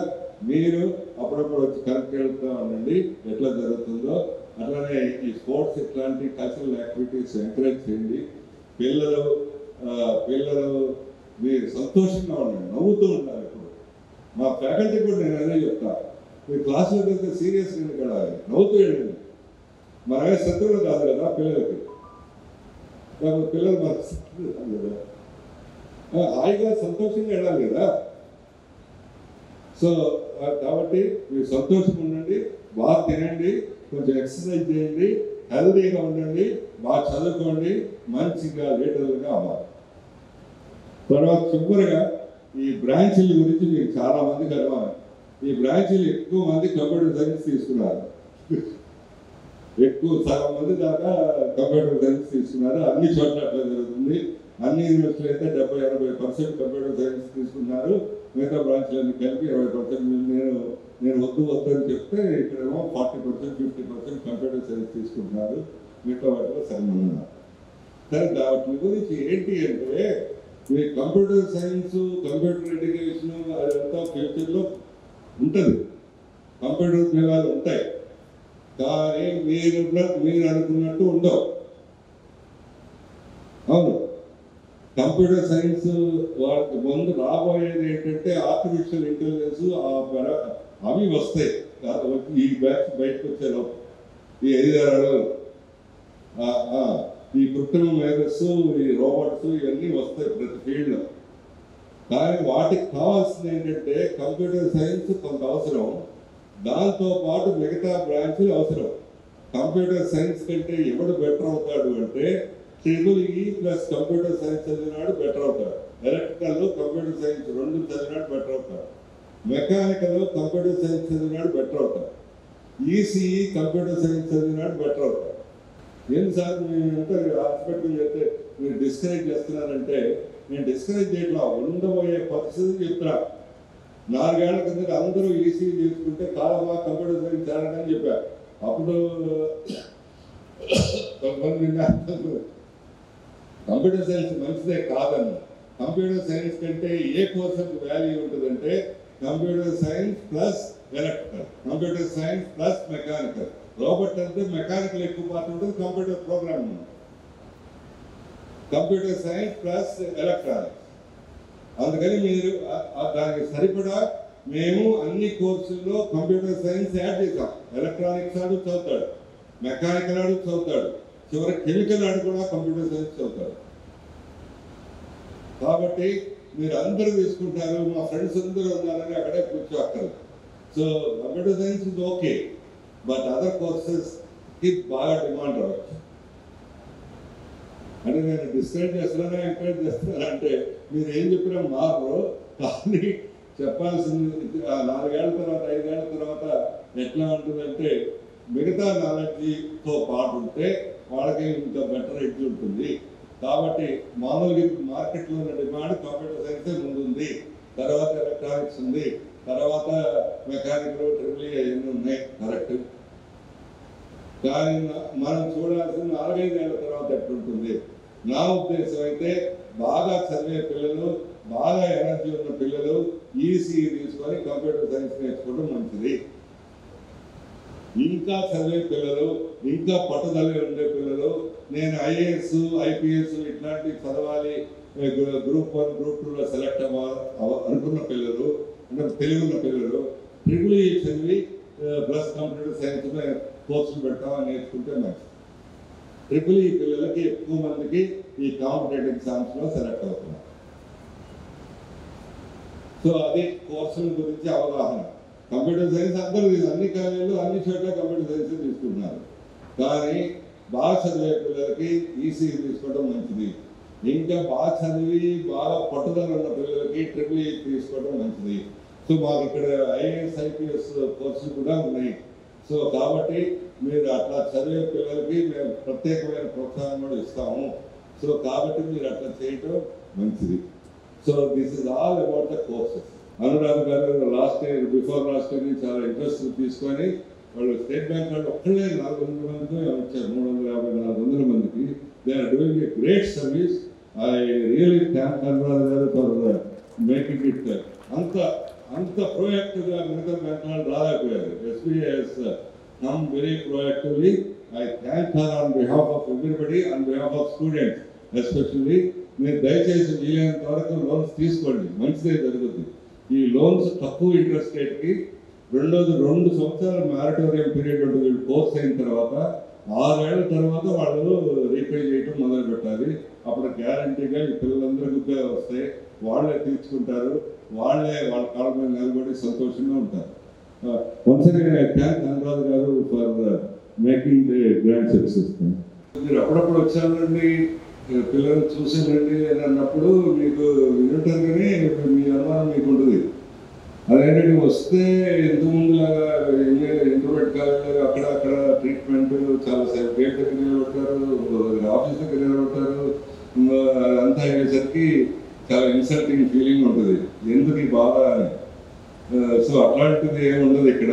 మీరు అప్పుడప్పుడు వచ్చి కరెక్ట్ వెళ్తూ ఉండండి ఎట్లా జరుగుతుందో. అట్లానే ఈ స్పోర్ట్స్ ఇట్లాంటి కల్చరల్ యాక్టివిటీస్ ఎంకరేజ్ చేయండి. పిల్లలు మీరు సంతోషంగా ఉండండి, నవ్వుతూ ఉండాలి. ఇప్పుడు మా ఫ్యాకల్టీ కూడా నేను అదే చెప్తా, మీరు క్లాసులోకి వెళ్తే సీరియస్గా కదా నవ్వుతూ వెళ్ళండి. మన శత్రువులు కాదు కదా పిల్లలకి, పిల్లలు మన శత్రువులు కాదు కదా, హాయిగా సంతోషంగా వెళ్ళాలి కదా. సో కాబట్టి మీరు సంతోషంగా ఉండండి, బాగా తినండి, కొంచెం ఎక్సర్సైజ్ చేయండి, హెల్తీగా ఉండండి, బాగా చదువుకోండి, మంచిగా లీడర్లుగా అవ్వాలి. తర్వాత చివరిగా ఈ బ్రాంచీల గురించి మీకు చాలా మందికి అడగాలి. ఈ బ్రాంచీలు ఎక్కువ మంది కంప్యూటర్ సైన్స్ తీసుకున్నారు, సగం మంది దాకా కంప్యూటర్ సైన్స్ తీసుకున్నారు. అన్ని చోట్ల అట్లా జరుగుతుంది. అన్ని యూనివర్సిటీలు అయితే 70-80% కంప్యూటర్ సైన్స్ తీసుకున్నారు. మిగతా బ్రాంచ్లన్నీ కలిపి 20%. నేను వద్దు అని చెప్తే ఇక్కడేమో 40%-50% కంప్యూటర్ సైన్స్ తీసుకుంటున్నారు. మిగతా వాటిలో సగం ఉన్నారు. సరే వాటి గురించి ఏంటి అంటే, మీ కంప్యూటర్ సైన్స్, కంప్యూటర్ ఎడ్యుకేషన్ అదంతా ఫ్యూచర్లో ఉంటుంది, కంప్యూటర్ ఉద్యోగాలు ఉంటాయి. కానీ మీరు అనుకున్నట్టు ఉండవు. అవును, కంప్యూటర్ సైన్స్ వాళ్ళకి ముందు రాబోయేది ఏంటంటే ఆర్టిఫిషియల్ ఇంటెలిజెన్స్, అవి వస్తాయి. ఈ బ్యాచ్ బయటకు వచ్చారు ఈ 5-6 అడుగులు, ఈ కృత్రిమ మేధస్సు, ఈ రోబోట్స్ ఇవన్నీ వస్తాయి ప్రతి ఫీల్డ్లో. కానీ వాటికి కావాల్సింది ఏంటంటే కంప్యూటర్ సైన్స్ కొంత అవసరం, దాంతోపాటు మిగతా బ్రాంచ్లు అవసరం. కంప్యూటర్ సైన్స్ కంటే ఎవడు బెటర్ అవుతాడు అంటే EE ప్లస్ కంప్యూటర్ సైన్స్ చదివినాడు బెటర్ అవుతాడు. ఎలక్ట్రికల్ కంప్యూటర్ సైన్స్ 2 చదివినాడు బెటర్ అవుతాడు. మెకానికల్ కంప్యూటర్ సైన్స్ చదివినాడు బెటర్ అవుతాడు. ఈసీఈ కంప్యూటర్ సైన్స్ చదివినాడు బెటర్ అవుతాడు. ఏం సార్ మీరంతా హాస్పిటల్ చెప్తే మీరు డిస్కరేజ్ చేస్తున్నారంటే, నేను డిస్కరేజ్ చేయట్లా, ఉండబోయే పరిస్థితి చెప్తున్నా. 4 ఏళ్ల కింద అందరూ ఈసీఈ చేసుకుంటే కాలమా కంప్యూటర్ సైన్స్ చేరడని చెప్పారు. అప్పుడు కొంతమంది కంప్యూటర్ సైన్స్ మంచిదే కాదన్న. కంప్యూటర్ సైన్స్ కంటే ఏ కోర్సుకు వాల్యూ ఉంటుందంటే computer science plus electrical, computer science plus mechanical. Robot అంటే మెకానికల్ ఎక్కువ పార్ట్ ఉంటుంది, computer programming, computer science plus electronics. అందుకని మీరు దానికి సరిపడా మేము అన్ని కోర్సుల్లో కంప్యూటర్ సైన్స్ యాడ్ చేసాం. ఎలక్ట్రానిక్స్ ఆడు చదువుతాడు, మెకానికల్ ఆడు చదువుతాడు, చివరి కెమికల్ ఆడు కూడా కంప్యూటర్ సైన్స్ చదువుతాడు. కాబట్టి మీరు అందరూ తీసుకుంటారు, మా ఫ్రెండ్స్ అందరూ ఉన్నారని అక్కడే కూర్చోక్కర్లేదు. So computer science is okay, but other కోర్సెస్కి బాగా డిమాండ్ రావచ్చు. అంటే నేను డిస్కరేజ్ చేస్తున్నానా ఎంకరేజ్ చేస్తున్నాను అంటే మీరు ఏం చెప్పినా మారరు. కానీ చెప్పాల్సింది 4 ఏళ్ల తర్వాత 5 ఏళ్ల తర్వాత ఎట్లా ఉంటుందంటే మిగతా నాలెడ్జ్తో పాటు ఉంటే వాళ్ళకి ఇంకా బెటర్ ఎడ్జ్ ఉంటుంది. కాబట్టి మామూలుగా మార్కెట్లో ఉన్న డిమాండ్ కంప్యూటర్ సైన్సే ముందుంది, తర్వాత ఎలక్ట్రానిక్స్ ఉంది, తర్వాత మెకానికల్, ట్రిపుల్ అవన్నీ ఉన్నాయి కరెక్ట్. కానీ మనం చూడాల్సిన 4-5 ఏళ్ల తర్వాత ఎట్లుంటుంది. నా ఉద్దేశం అయితే బాగా చదివే పిల్లలు, బాగా ఎనర్జీ ఉన్న పిల్లలు ఈసీఈ తీసుకొని కంప్యూటర్ సైన్స్ నేర్చుకోవడం మంచిది. ఇంకా చదివే పిల్లలు, ఇంకా పట్టుదల ఉండే పిల్లలు, నేను ఐఏఎస్, ఐపీఎస్ ఇట్లాంటివి చదవాలి, గ్రూప్ 1, గ్రూప్ 2లో సెలెక్ట్ అనుకున్న పిల్లలు, అంటే తెలుగున్న పిల్లలు ట్రిపుల్ ఈ చదివి ప్లస్ కంప్యూటర్ సైన్స్ కోర్సులు పెడతామని నేర్చుకుంటే మంచిది. ట్రిపుల్ ఈ పిల్లలకి ఎక్కువ మందికి ఈ కాంపిటేటివ్ ఎగ్జామ్స్లో సెలెక్ట్ అవుతున్నారు. సో అది కోర్సుల గురించి అవగాహన. కంప్యూటర్ సైన్స్ అందరూ అన్ని కాలేజీలు అన్ని చోట్ల కంప్యూటర్ సైన్స్ తీసుకుంటున్నారు. కానీ బాగా చదివే పిల్లలకి ఈసీఈ తీసుకోవడం మంచిది. ఇంకా బాగా చదివి బాగా పట్టుదల ఉన్న పిల్లలకి ట్రిపుల్ ఈ తీసుకోవడం మంచిది. సో మాకు ఇక్కడ ఐఏఎస్, ఐపీఎస్ కోర్సులు కూడా ఉన్నాయి. సో కాబట్టి మీరు అట్లా చదివే పిల్లలకి మేము ప్రత్యేకమైన ప్రోత్సాహం కూడా ఇస్తాము. సో కాబట్టి మీరు అట్లా చేయటం మంచిది. So this is all about the courses. Anuradha గారు బిఫోర్ లాస్ట్ ఇయర్ చాలా ఇంట్రెస్ట్ తీసుకొని వాళ్ళు స్టేట్ బ్యాంక్ వాళ్ళు ఒక్కళ్ళే 400 మందికి వచ్చారు, 350-400 మందికి. They are doing a great service. I really thank Kanraj garu for making it. అంత ప్రోయాక్టివ్గా మిగతా బ్యాంక్ వాళ్ళు రాలేకపోయారు. SBI has come very proactively. I thank her on behalf of everybody, on behalf of students especially. మీరు దయచేసి వీలైనంత వరకు లోన్స్ తీసుకోండి, మంచిదే జరుగుతుంది. ఈ లోన్స్ తక్కువ ఇంట్రెస్ట్ రేట్కి, రెండోది 2 సంవత్సరాల మ్యారటోరియం పీరియడ్ ఉంటుంది. కోర్స్ అయిన తర్వాత 6 ఏళ్ల తర్వాత వాళ్ళు రీపే చేయడం మొదలు పెట్టాలి. అప్పుడు గ్యారంటీగా ఈ పిల్లలందరికీ ఉద్యోగాలు వస్తాయి, వాళ్ళే తీర్చుకుంటారు, వాళ్ళే వాళ్ళ కాళ్ళ మీద నిలబడి సంతోషంగా ఉంటారు. Once again I thank Kanraj garu for making the grand success. మీరు అప్పుడప్పుడు వచ్చానండి, పిల్లలు చూసానండి అని అన్నప్పుడు మీకు వింటారు, కానీ మీ అనుమానం మీకు ఉంటుంది. అదేంటంటే వస్తే ఇంతకుముందులాగా ఇంటర్మీడియట్ కాలేజ్ అక్కడ ట్రీట్మెంట్ చాలా సేపు గేట్ దగ్గర నిలబడతారు, ఆఫీస్ దగ్గర నిలబడతారు, అంతా అయ్యేసరికి చాలా ఇన్సల్టింగ్ ఫీలింగ్ ఉంటుంది, ఎందుకు ఈ బాధ అని. సో అట్లాంటిది ఏమి ఉండదు ఇక్కడ.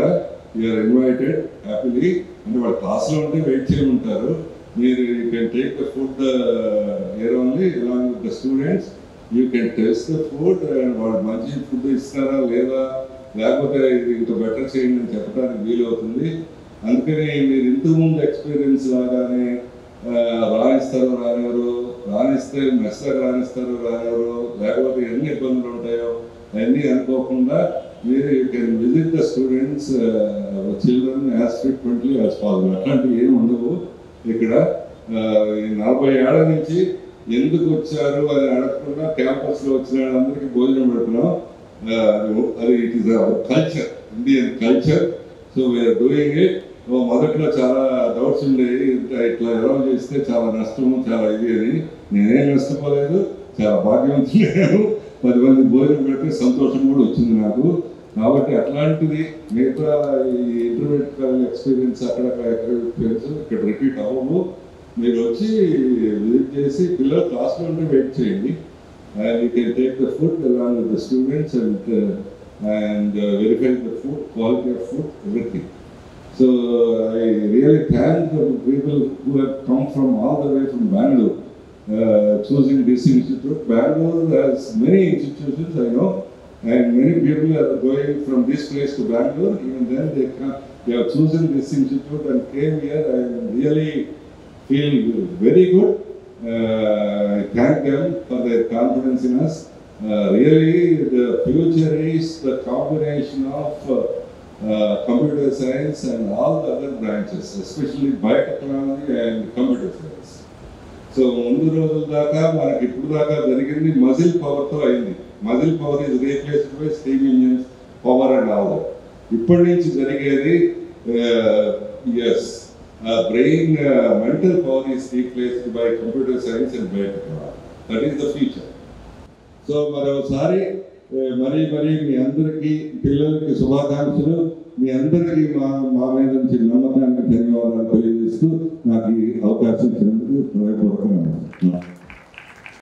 You're invited happily. అంటే వాళ్ళ క్లాస్లో ఉంటే వెయిట్ చేయమంటారు, మీరు you can take the food here only along with the students. You can taste the food and వాళ్ళు మంచి ఫుడ్ ఇస్తారా లేదా, లేకపోతే ఇది ఇంకా బెటర్ చేయండి అని చెప్పడానికి వీలవుతుంది. అందుకని మీరు ఇంతకుముందు ఎక్స్పీరియన్స్ లాగానే రాణిస్తారు రానివ్వరు, రాణిస్తే మెస్సగా రాణిస్తారు రానివ్వరు, లేకపోతే ఎన్ని ఇబ్బందులు ఉంటాయో అవన్నీ అనుకోకుండా మీరు you can visit the students children as frequently as possible. అట్లాంటివి ఏమి ఉండవు ఇక్కడ. 40 ఏళ్ల నుంచి ఎందుకు వచ్చారు అని అడగకుండా క్యాంపస్లో వచ్చిన వాళ్ళందరికీ భోజనం పెడుతున్నాం. అది it is our culture, Indian culture. So we're doing it. మొదట్లో చాలా డౌట్స్ ఉండేవి, ఇట్లా ఎలా చేస్తే చాలా నష్టము చాలా ఇది అని. నేనేం నష్టపోలేదు, చాలా భాగ్యవంతులు. 10 మంది భోజనం పెడితే సంతోషం కూడా వచ్చింది నాకు. కాబట్టి అట్లాంటిది మిగతా ఈ ఇంటర్మీడియట్ కాలేజ్ ఎక్స్పీరియన్స్ అక్కడ ఎక్స్పీరియన్స్ ఇక్కడ రిపీట్ అవ్వము. మీరు వచ్చి విజిట్ చేసి పిల్లలు క్లాస్లో ఉంటే వెయిట్ చేయండి. And you can take the food along with the students and verify the food, quality of food, everything. So I really thank the people who have come from all the way from Bangalore, choosing this institute. Bangalore has many institutions, I know, and many people are going from this place to Bangalore. Even then they have chosen this institute and came here. I really feel very good. I thank them for their confidence in us. Really, the future is the combination of computer science and all the other branches, especially biotechnology and computer science. So ముందు రోజుల దాకా మనకి ఇప్పుడు దాకా జరిగింది మజిల్ పవర్తో అయింది. Muscle power is replaced by steam engines, power and all that. ఇప్పటి నుంచి జరిగేది is brain mental power is replaced by computer science and biotechnology. That is the future. So మరోసారి మరీ మీ అందరికీ పిల్లలకి శుభాకాంక్షలు. మీ అందరికీ మా మీద నుంచి నమ్మకానికి ధన్యవాదాలు తెలియజేస్తూ నాకు ఈ అవకాశం ఇచ్చినందుకు హృదయపూర్వకంగా